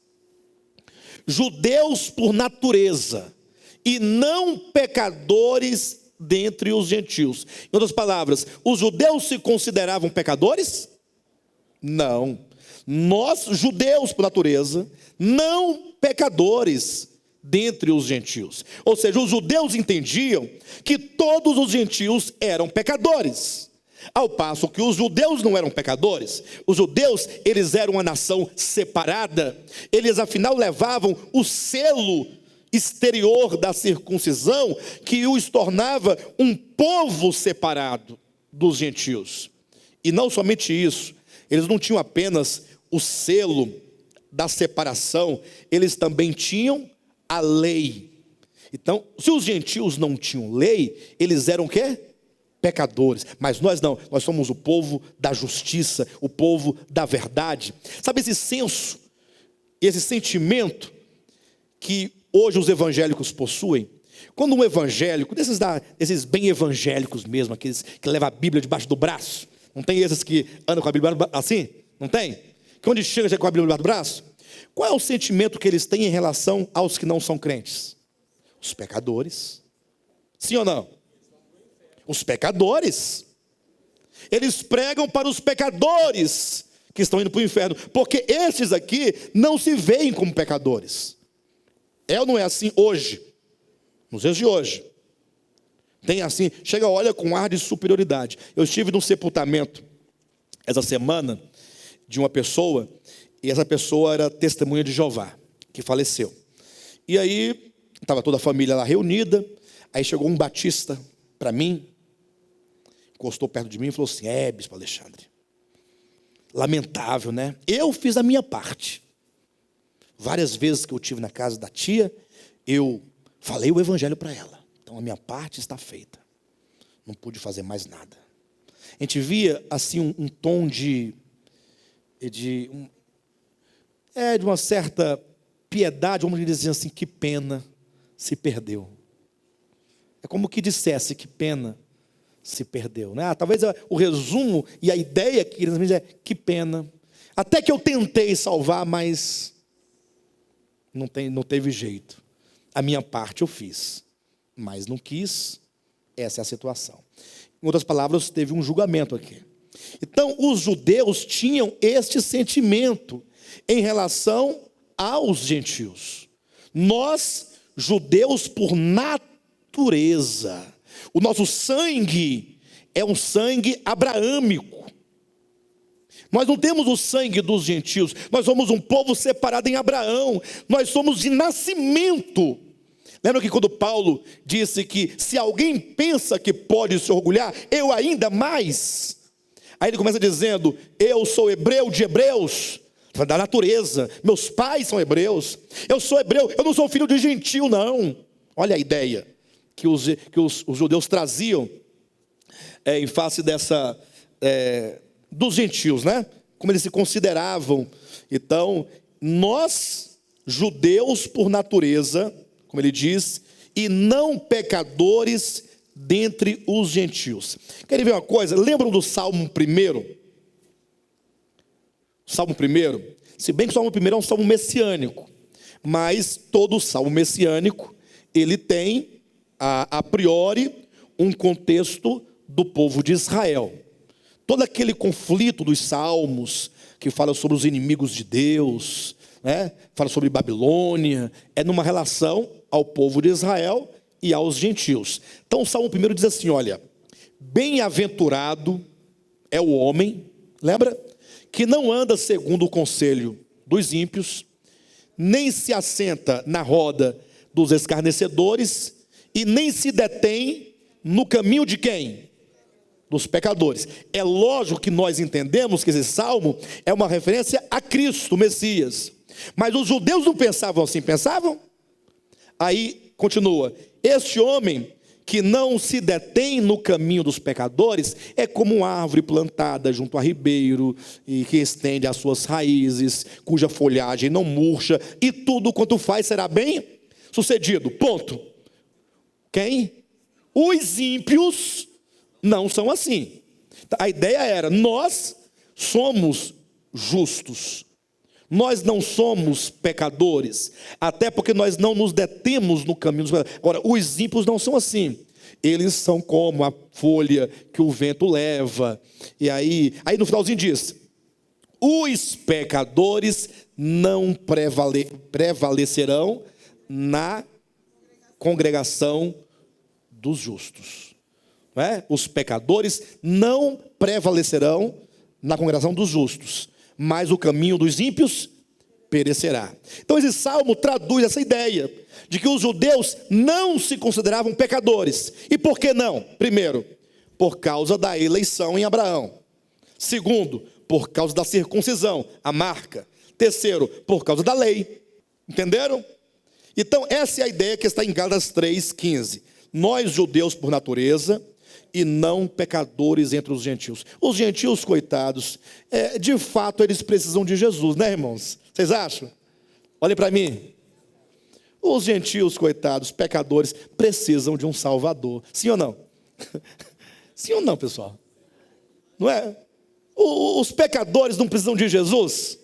judeus por natureza, e não pecadores dentre os gentios. Em outras palavras, os judeus se consideravam pecadores? Não. Nós, judeus por natureza, não pecadores dentre os gentios. Ou seja, os judeus entendiam que todos os gentios eram pecadores, ao passo que os judeus não eram pecadores. Os judeus, eles eram uma nação separada, eles afinal levavam o selo exterior da circuncisão, que os tornava um povo separado dos gentios. E não somente isso, eles não tinham apenas o selo da separação, eles também tinham a lei. Então, se os gentios não tinham lei, eles eram o quê? Pecadores. Mas nós não, nós somos o povo da justiça, o povo da verdade. Sabe esse senso, esse sentimento que hoje os evangélicos possuem? Quando um evangélico, desses bem evangélicos mesmo, aqueles que levam a Bíblia debaixo do braço, não tem esses que andam com a Bíblia assim? Não tem? Que onde chega com a Bíblia debaixo do braço? Qual é o sentimento que eles têm em relação aos que não são crentes? Os pecadores. Sim ou não? Os pecadores. Eles pregam para os pecadores que estão indo para o inferno, porque esses aqui não se veem como pecadores. É ou não é assim hoje? Nos dias de hoje. Tem assim, chega, olha com ar de superioridade. Eu estive num sepultamento essa semana de uma pessoa, e essa pessoa era testemunha de Jeová, que faleceu. E aí, estava toda a família lá reunida, aí chegou um batista para mim, encostou perto de mim e falou assim: bispo Alexandre, lamentável, né? Eu fiz a minha parte. Várias vezes que eu estive na casa da tia, eu falei o evangelho para ela. Então a minha parte está feita. Não pude fazer mais nada. A gente via assim um tom de uma certa piedade, vamos dizer assim, que pena se perdeu. É como que dissesse que pena se perdeu, né? Talvez o resumo e a ideia que eles me dizem é: que pena. Até que eu tentei salvar, mas não teve jeito. A minha parte eu fiz, mas não quis. Essa é a situação. Em outras palavras, teve um julgamento aqui. Então, os judeus tinham este sentimento em relação aos gentios. Nós, judeus por natureza, o nosso sangue é um sangue abraâmico. Nós não temos o sangue dos gentios, nós somos um povo separado em Abraão, nós somos de nascimento. Lembra que quando Paulo disse que se alguém pensa que pode se orgulhar, eu ainda mais? Aí ele começa dizendo: eu sou hebreu de hebreus, da natureza, meus pais são hebreus, eu sou hebreu, eu não sou filho de gentio não. Olha a ideia que os judeus traziam em face dos gentios, né? Como eles se consideravam. Então, nós, judeus por natureza, como ele diz, e não pecadores dentre os gentios. Querem ver uma coisa? Lembram do Salmo 1? Salmo 1, se bem que o Salmo 1 é um salmo messiânico, mas todo salmo messiânico, ele tem, a priori, um contexto do povo de Israel. Todo aquele conflito dos salmos, que fala sobre os inimigos de Deus, né? Fala sobre Babilônia, é numa relação ao povo de Israel e aos gentios. Então o Salmo 1 diz assim, olha, bem-aventurado é o homem, lembra? Que não anda segundo o conselho dos ímpios, nem se assenta na roda dos escarnecedores, e nem se detém no caminho de quem? Dos pecadores. É lógico que nós entendemos que esse salmo é uma referência a Cristo, o Messias. Mas os judeus não pensavam assim, pensavam? Aí continua, este homem que não se detém no caminho dos pecadores é como uma árvore plantada junto a ribeiro e que estende as suas raízes, cuja folhagem não murcha, e tudo quanto faz será bem sucedido. Ponto. Quem? Os ímpios não são assim. A ideia era, nós somos justos. Nós não somos pecadores, até porque nós não nos detemos no caminho dos pecadores. Agora, os ímpios não são assim. Eles são como a folha que o vento leva. E aí no finalzinho diz, os pecadores não prevalecerão na congregação dos justos. Não é? Os pecadores não prevalecerão na congregação dos justos, mas o caminho dos ímpios perecerá. Então esse salmo traduz essa ideia de que os judeus não se consideravam pecadores. E por que não? Primeiro, por causa da eleição em Abraão. Segundo, por causa da circuncisão, a marca. Terceiro, por causa da lei. Entenderam? Então essa é a ideia que está em Gálatas 3,15. Nós judeus por natureza e não pecadores entre os gentios. Os gentios, coitados, de fato eles precisam de Jesus, né, irmãos? Vocês acham? Olhem para mim. Os gentios, coitados, pecadores, precisam de um salvador. Sim ou não? Sim ou não, pessoal? Não é? Os pecadores não precisam de Jesus?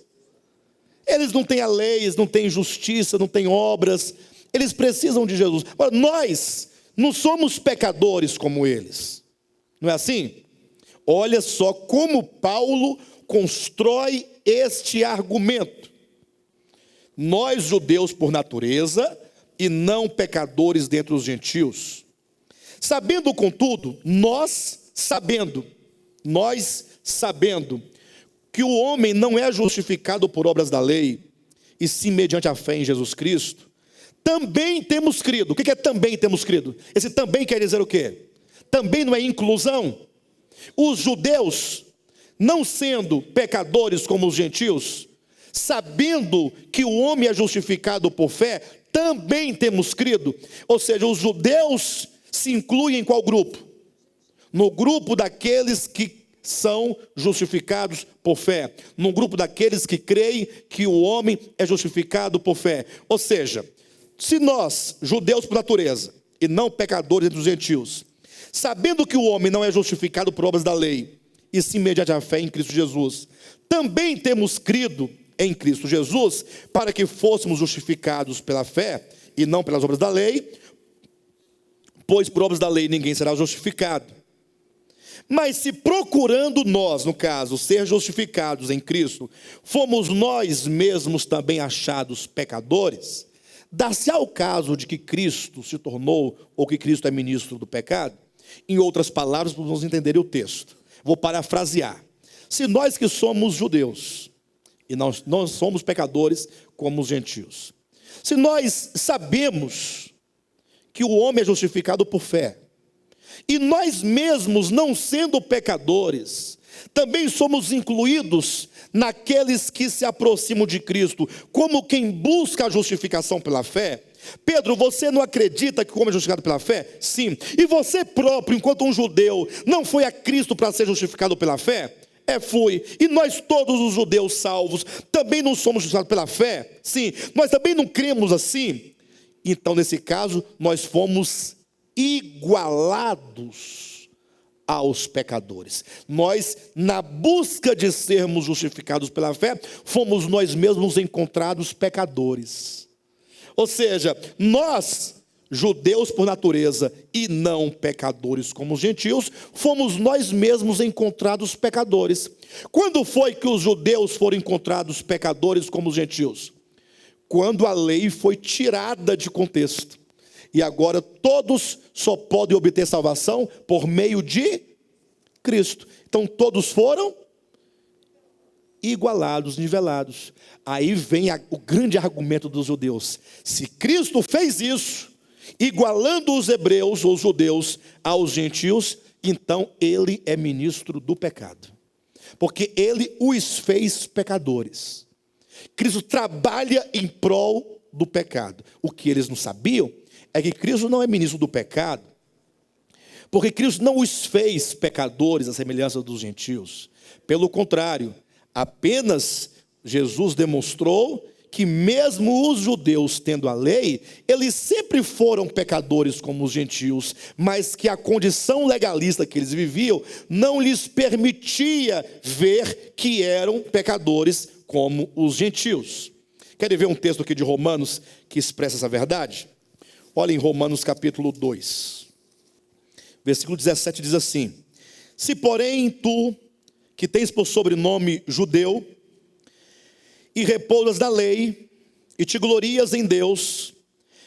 Eles não têm a lei, eles não têm justiça, não têm obras. Eles precisam de Jesus. Agora, nós não somos pecadores como eles. Não é assim? Olha só como Paulo constrói este argumento. Nós, judeus por natureza, e não pecadores dentre os gentios. Sabendo, contudo, nós sabendo que o homem não é justificado por obras da lei, e sim mediante a fé em Jesus Cristo, também temos crido. O que é também temos crido? Esse também quer dizer o quê? Também não é inclusão? Os judeus, não sendo pecadores como os gentios, sabendo que o homem é justificado por fé, também temos crido. Ou seja, os judeus se incluem em qual grupo? No grupo daqueles que são justificados por fé. No grupo daqueles que creem que o homem é justificado por fé. Ou seja, se nós, judeus por natureza, e não pecadores entre os gentios, sabendo que o homem não é justificado por obras da lei, e sim mediante a fé em Cristo Jesus, também temos crido em Cristo Jesus, para que fôssemos justificados pela fé, e não pelas obras da lei, pois por obras da lei ninguém será justificado. Mas se procurando nós, no caso, ser justificados em Cristo, fomos nós mesmos também achados pecadores, dá-se ao caso de que Cristo se tornou, ou que Cristo é ministro do pecado? Em outras palavras, para vamos entender o texto. Vou parafrasear. Se nós que somos judeus, e nós não somos pecadores como os gentios, se nós sabemos que o homem é justificado por fé, e nós mesmos, não sendo pecadores, também somos incluídos naqueles que se aproximam de Cristo, como quem busca a justificação pela fé. Pedro, você não acredita que o homem é justificado pela fé? Sim. E você próprio, enquanto um judeu, não foi a Cristo para ser justificado pela fé? Fui. E nós todos os judeus salvos, também não somos justificados pela fé? Sim. Nós também não cremos assim? Então, nesse caso, nós fomos igualados aos pecadores. Nós, na busca de sermos justificados pela fé, fomos nós mesmos encontrados pecadores. Ou seja, nós, judeus por natureza e não pecadores como os gentios, fomos nós mesmos encontrados pecadores. Quando foi que os judeus foram encontrados pecadores como os gentios? Quando a lei foi tirada de contexto. E agora todos só podem obter salvação por meio de Cristo. Então todos foram igualados, nivelados. Aí vem o grande argumento dos judeus. Se Cristo fez isso, igualando os hebreus, os judeus, aos gentios, então ele é ministro do pecado. Porque ele os fez pecadores. Cristo trabalha em prol do pecado. O que eles não sabiam é que Cristo não é ministro do pecado, porque Cristo não os fez pecadores à semelhança dos gentios. Pelo contrário, apenas Jesus demonstrou que mesmo os judeus tendo a lei, eles sempre foram pecadores como os gentios, mas que a condição legalista que eles viviam não lhes permitia ver que eram pecadores como os gentios. Querem ver um texto aqui de Romanos que expressa essa verdade? Olha em Romanos capítulo 2, versículo 17 diz assim: se porém tu, que tens por sobrenome judeu, e repousas da lei, e te glorias em Deus,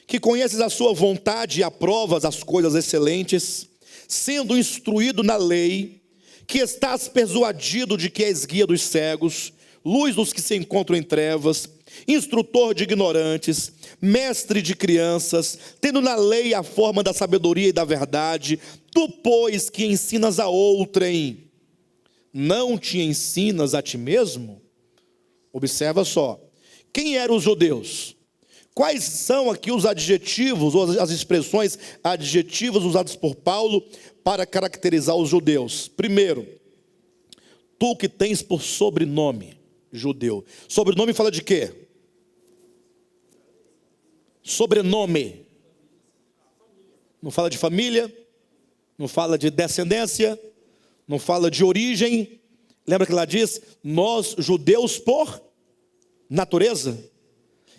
que conheces a sua vontade e aprovas as coisas excelentes, sendo instruído na lei, que estás persuadido de que és guia dos cegos, luz dos que se encontram em trevas, instrutor de ignorantes, mestre de crianças, tendo na lei a forma da sabedoria e da verdade, tu, pois, que ensinas a outrem, não te ensinas a ti mesmo? Observa só, quem eram os judeus? Quais são aqui os adjetivos, ou as expressões adjetivas usadas por Paulo para caracterizar os judeus? Primeiro, tu que tens por sobrenome judeu. Sobrenome fala de quê? Sobrenome. Não fala de família, não fala de descendência, não fala de origem. Lembra que lá diz, nós judeus por natureza?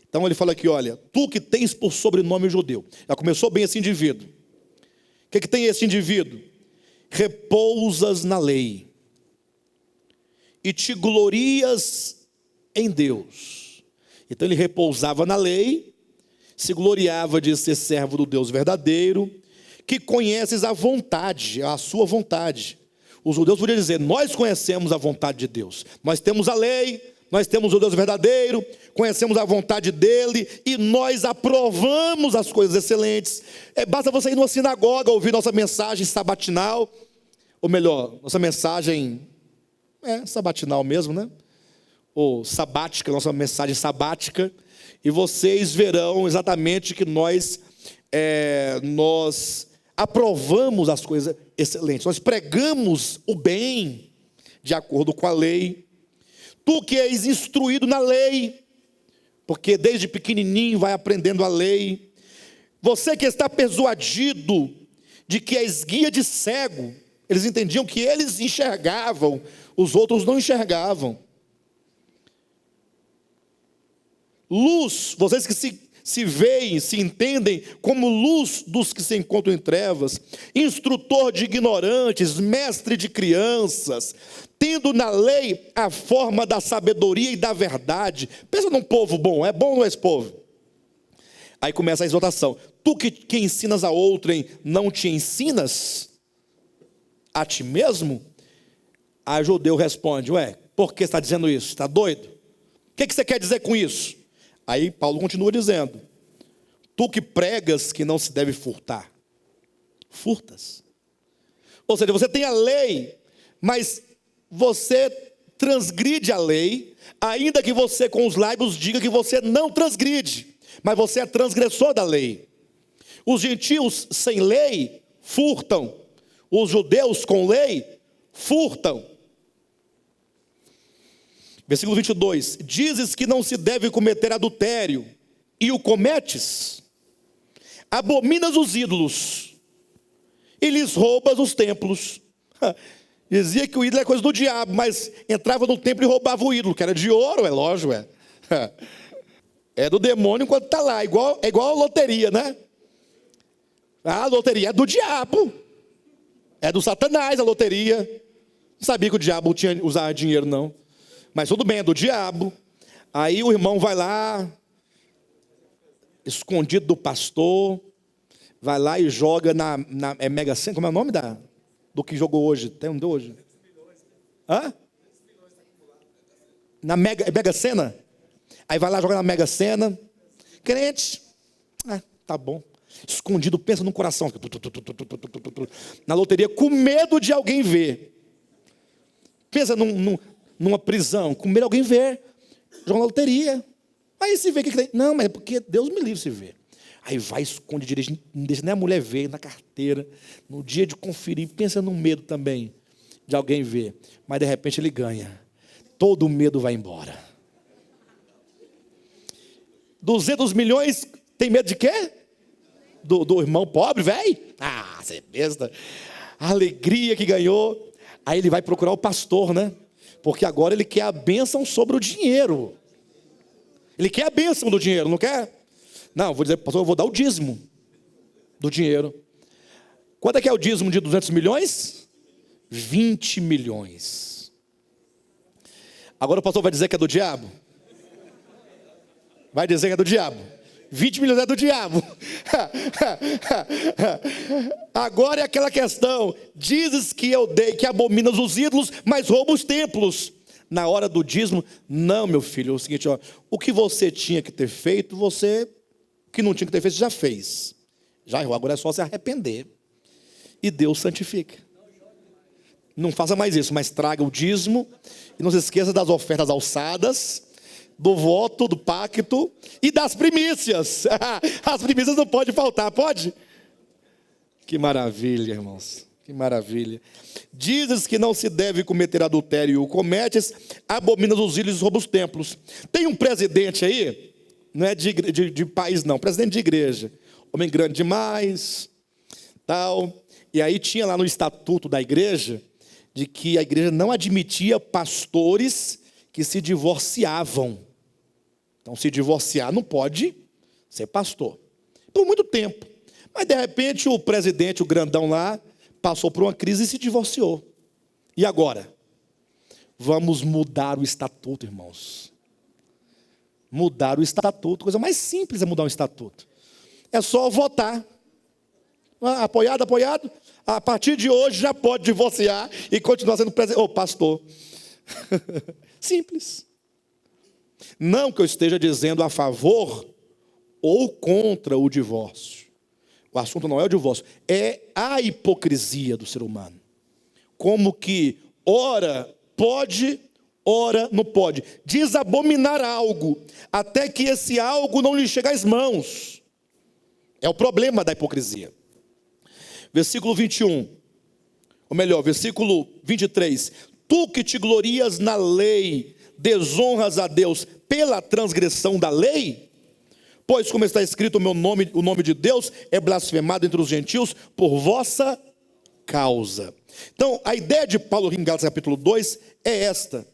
Então ele fala aqui, olha, tu que tens por sobrenome judeu. Já começou bem esse indivíduo. O que tem esse indivíduo? Repousas na lei, e te glorias em Deus. Então ele repousava na lei, se gloriava de ser servo do Deus verdadeiro, que conheces a vontade, a sua vontade. Os judeus podiam dizer, nós conhecemos a vontade de Deus, nós temos a lei, nós temos o Deus verdadeiro, conhecemos a vontade dele, e nós aprovamos as coisas excelentes. Basta você ir numa sinagoga, ouvir nossa mensagem sabatinal, ou melhor, nossa mensagem sabatinal mesmo, né? Ou sabática, nossa mensagem sabática, e vocês verão exatamente que nós aprovamos as coisas excelentes, nós pregamos o bem de acordo com a lei. Tu que és instruído na lei, porque desde pequenininho vai aprendendo a lei. Você que está persuadido de que és guia de cego. Eles entendiam que eles enxergavam, os outros não enxergavam. Luz, vocês que se veem, se entendem como luz dos que se encontram em trevas, instrutor de ignorantes, mestre de crianças, tendo na lei a forma da sabedoria e da verdade. Pensa num povo bom, é bom ou não é esse povo? Aí começa a exortação. Tu que ensinas a outrem, não te ensinas a ti mesmo? Aí o judeu responde, por que está dizendo isso? Está doido? O que você quer dizer com isso? Aí Paulo continua dizendo, tu que pregas que não se deve furtar, furtas. Ou seja, você tem a lei, mas você transgride a lei, ainda que você com os lábios diga que você não transgride, mas você é transgressor da lei. Os gentios sem lei furtam, os judeus com lei furtam. Versículo 22, dizes que não se deve cometer adultério, e o cometes, abominas os ídolos, e lhes roubas os templos. Dizia que o ídolo é coisa do diabo, mas entrava no templo e roubava o ídolo, que era de ouro, lógico, é do demônio enquanto está lá, é igual a loteria, né? A loteria é do diabo, é do Satanás a loteria. Não sabia que o diabo usava dinheiro, não. Mas tudo bem, é do diabo. Aí o irmão vai lá, escondido do pastor, vai lá e joga na Mega Sena. Como é o nome do que jogou hoje? Tem um de hoje? Hã? Na Mega Sena? Aí vai lá, joga na Mega Sena. Crente, tá bom. Escondido, pensa no coração. Na loteria, com medo de alguém ver. Pensa numa prisão, com medo de alguém ver. Joga na loteria. Aí se vê o que tem. Não, mas é porque Deus me livre se ver. Aí vai, esconde, dirige, não deixa nem a mulher ver, na carteira. No dia de conferir, pensa no medo também de alguém ver. Mas de repente ele ganha. Todo o medo vai embora. 200 milhões, tem medo de quê? Do irmão pobre, velho? Você é besta. A alegria que ganhou. Aí ele vai procurar o pastor, né? Porque agora ele quer a bênção sobre o dinheiro. Ele quer a bênção do dinheiro, não quer? Não, vou dizer, pastor, eu vou dar o dízimo do dinheiro. Quanto é que é o dízimo de 200 milhões? 20 milhões. Agora o pastor vai dizer que é do diabo? Vai dizer que é do diabo. 20 milhões é do diabo. Agora é aquela questão. Dizes que eu dei, que abominas os ídolos, mas rouba os templos. Na hora do dízimo, não, meu filho, é o seguinte, o que você tinha que ter feito, você, que não tinha que ter feito, já fez. Já errou, agora é só se arrepender. E Deus santifica. Não faça mais isso, mas traga o dízimo. E não se esqueça das ofertas alçadas, do voto, do pacto e das primícias. As primícias não podem faltar, pode? Que maravilha, irmãos. Que maravilha. Dizes que não se deve cometer adultério e o cometes, abominas os ídolos e rouba os templos. Tem um presidente aí, não é de país não, presidente de igreja, homem grande demais, tal. E aí tinha lá no estatuto da igreja, de que a igreja não admitia pastores que se divorciavam. Então se divorciar não pode ser pastor. Por muito tempo. Mas de repente o presidente, o grandão lá, passou por uma crise e se divorciou. E agora? Vamos mudar o estatuto, irmãos. Mudar o estatuto. Coisa mais simples é mudar um estatuto. É só votar. Apoiado. A partir de hoje já pode divorciar e continuar sendo pastor. Simples. Não que eu esteja dizendo a favor ou contra o divórcio. O assunto não é o divórcio, é a hipocrisia do ser humano. Como que ora pode, ora não pode. Diz abominar algo, até que esse algo não lhe chegue às mãos. É o problema da hipocrisia. Versículo 21, ou melhor, versículo 23. Tu que te glorias na lei, desonras a Deus pela transgressão da lei? Pois como está escrito, o nome de Deus é blasfemado entre os gentios por vossa causa. Então, a ideia de Paulo aqui em Gálatas capítulo 2 é esta.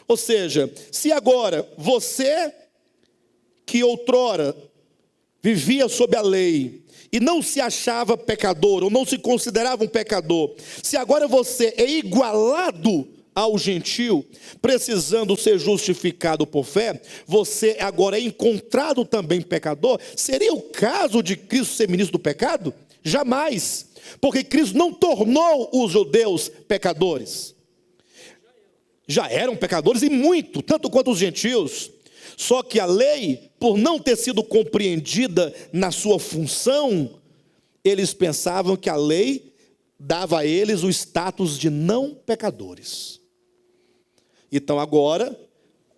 Ou seja, se agora você que outrora vivia sob a lei e não se achava pecador, ou não se considerava um pecador, se agora você é igualado ao gentio, precisando ser justificado por fé, você agora é encontrado também pecador. Seria o caso de Cristo ser ministro do pecado? Jamais, porque Cristo não tornou os judeus pecadores. Já eram pecadores e muito, tanto quanto os gentios. Só que a lei, por não ter sido compreendida na sua função, eles pensavam que a lei dava a eles o status de não pecadores. Então agora,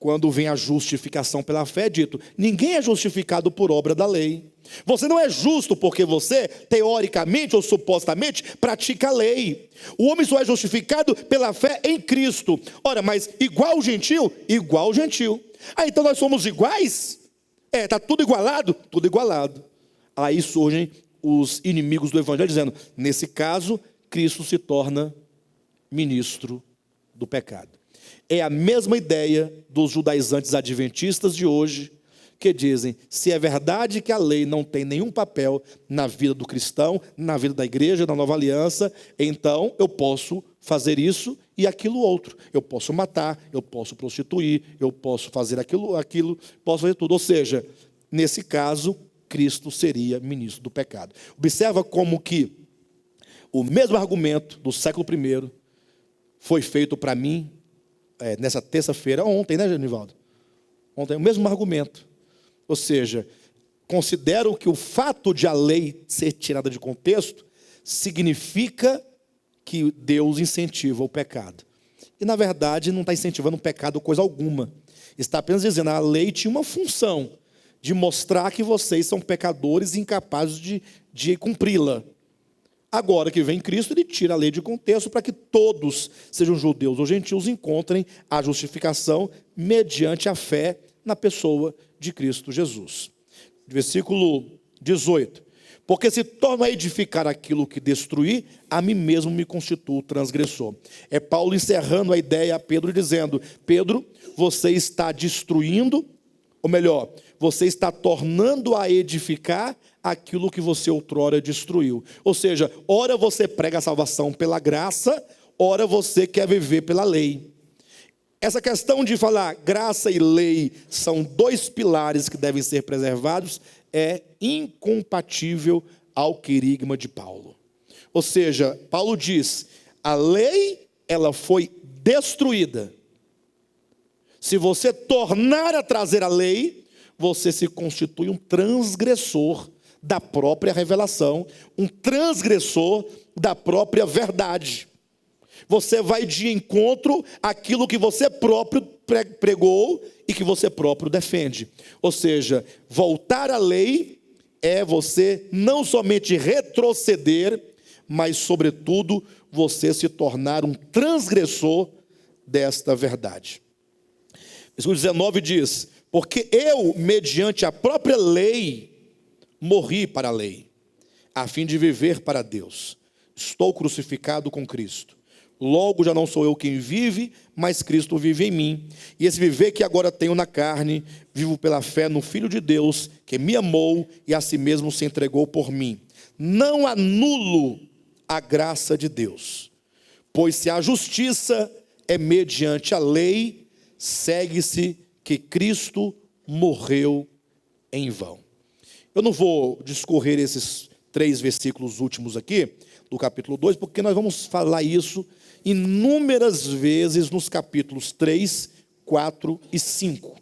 quando vem a justificação pela fé, é dito, ninguém é justificado por obra da lei. Você não é justo porque você, teoricamente ou supostamente, pratica a lei. O homem só é justificado pela fé em Cristo. Ora, mas igual o gentil? Igual o gentil. Então nós somos iguais? Está tudo igualado? Tudo igualado. Aí surgem os inimigos do evangelho dizendo, nesse caso, Cristo se torna ministro do pecado. É a mesma ideia dos judaizantes adventistas de hoje, que dizem, se é verdade que a lei não tem nenhum papel na vida do cristão, na vida da igreja, na nova aliança, então eu posso fazer isso e aquilo outro. Eu posso matar, eu posso prostituir, eu posso fazer aquilo, posso fazer tudo. Ou seja, nesse caso, Cristo seria ministro do pecado. Observa como que o mesmo argumento do século I foi feito para mim nessa terça-feira, ontem, né, Genivaldo? Ontem, o mesmo argumento. Ou seja, considero que o fato de a lei ser tirada de contexto significa que Deus incentiva o pecado. E, na verdade, não está incentivando o pecado coisa alguma. Está apenas dizendo que a lei tinha uma função de mostrar que vocês são pecadores e incapazes de cumpri-la. Agora que vem Cristo, ele tira a lei de contexto para que todos, sejam judeus ou gentios, encontrem a justificação mediante a fé na pessoa de Cristo Jesus. Versículo 18. Porque se torna a edificar aquilo que destruí, a mim mesmo me constituo transgressor. É Paulo encerrando a ideia a Pedro, dizendo: Pedro, você está destruindo, ou melhor, você está tornando a edificar aquilo que você outrora destruiu. Ou seja, ora você prega a salvação pela graça, ora você quer viver pela lei. Essa questão de falar graça e lei são dois pilares que devem ser preservados é incompatível ao querigma de Paulo. Ou seja, Paulo diz, a lei ela foi destruída. Se você tornar a trazer a lei, você se constitui um transgressor da própria revelação, um transgressor da própria verdade. Você vai de encontro àquilo que você próprio pregou e que você próprio defende. Ou seja, voltar à lei é você não somente retroceder, mas, sobretudo, você se tornar um transgressor desta verdade. Versículo 19 diz: porque eu, mediante a própria lei, morri para a lei, a fim de viver para Deus. Estou crucificado com Cristo. Logo já não sou eu quem vive, mas Cristo vive em mim. E esse viver que agora tenho na carne, vivo pela fé no Filho de Deus, que me amou e a si mesmo se entregou por mim. Não anulo a graça de Deus, pois se a justiça é mediante a lei, segue-se que Cristo morreu em vão. Eu não vou discorrer esses 3 versículos últimos aqui, do capítulo 2, porque nós vamos falar isso inúmeras vezes nos capítulos 3, 4 e 5,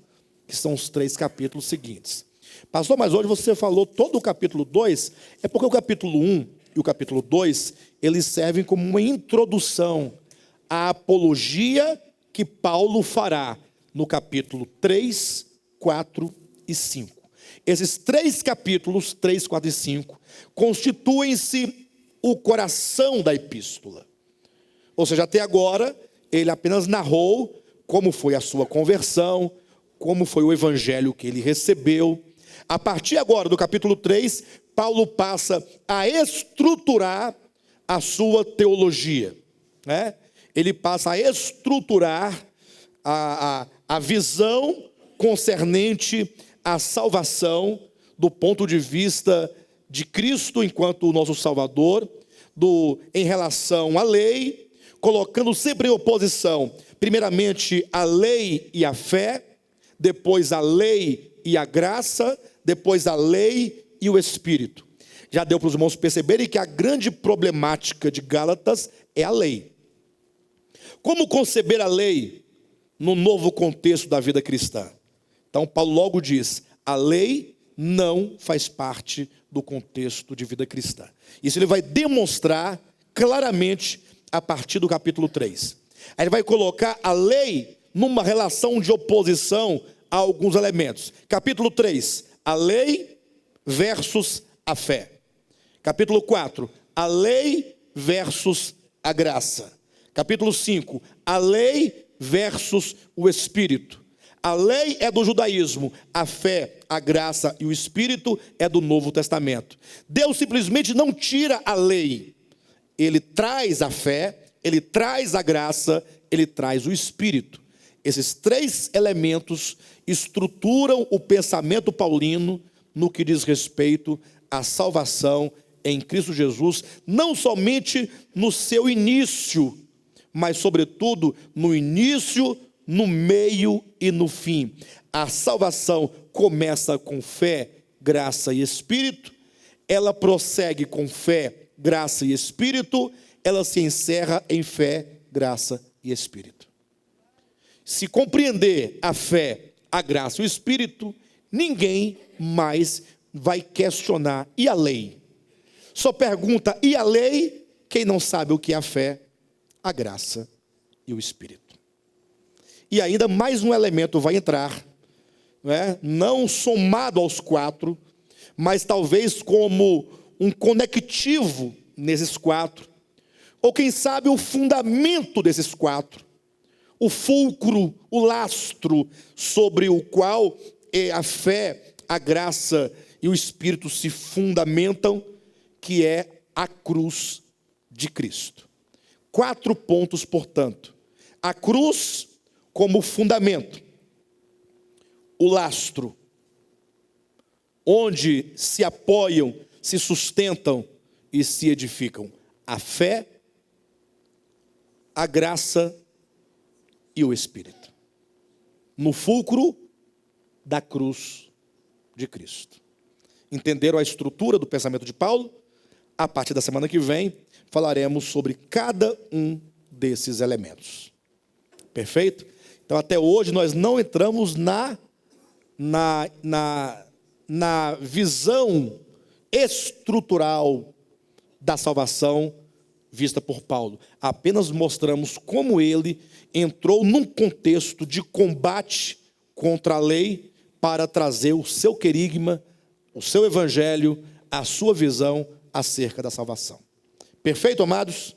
que são os 3 capítulos seguintes. Pastor, mas hoje você falou todo o capítulo 2, é porque o capítulo 1 e o capítulo 2, eles servem como uma introdução à apologia que Paulo fará no capítulo 3, 4 e 5. Esses 3 capítulos, 3, 4 e 5, constituem-se o coração da epístola. Ou seja, até agora, ele apenas narrou como foi a sua conversão, como foi o evangelho que ele recebeu. A partir agora do capítulo 3, Paulo passa a estruturar a sua teologia, né? Ele passa a estruturar a visão concernente à salvação do ponto de vista de Cristo enquanto o nosso Salvador, em relação à lei, colocando sempre em oposição, primeiramente a lei e a fé, depois a lei e a graça, depois a lei e o Espírito. Já deu para os irmãos perceberem que a grande problemática de Gálatas é a lei. Como conceber a lei no novo contexto da vida cristã? Então Paulo logo diz, a lei não faz parte do contexto de vida cristã. Isso ele vai demonstrar claramente a partir do capítulo 3. Aí ele vai colocar a lei numa relação de oposição a alguns elementos. Capítulo 3, a lei versus a fé. Capítulo 4, a lei versus a graça. Capítulo 5, a lei versus o Espírito. A lei é do judaísmo, a fé, a graça e o Espírito é do Novo Testamento. Deus simplesmente não tira a lei, Ele traz a fé, Ele traz a graça, Ele traz o Espírito. Esses 3 elementos estruturam o pensamento paulino no que diz respeito à salvação em Cristo Jesus, não somente no seu início, mas sobretudo no início, no meio e no fim. A salvação começa com fé, graça e espírito, ela prossegue com fé, graça e espírito, ela se encerra em fé, graça e espírito. Se compreender a fé, a graça e o espírito, ninguém mais vai questionar. E a lei? Só pergunta, e a lei? Quem não sabe o que é a fé, a graça e o espírito. E ainda mais um elemento vai entrar, não somado aos 4, mas talvez como um conectivo nesses 4, ou quem sabe o fundamento desses 4, o fulcro, o lastro sobre o qual a fé, a graça e o espírito se fundamentam, que é a cruz de Cristo. 4 pontos, portanto: a cruz como fundamento, o lastro, onde se apoiam, se sustentam e se edificam a fé, a graça e o espírito, no fulcro da cruz de Cristo. Entenderam a estrutura do pensamento de Paulo? A partir da semana que vem, falaremos sobre cada um desses elementos. Perfeito? Então, até hoje, nós não entramos na visão estrutural da salvação vista por Paulo. Apenas mostramos como ele entrou num contexto de combate contra a lei para trazer o seu querigma, o seu evangelho, a sua visão acerca da salvação. Perfeito, amados?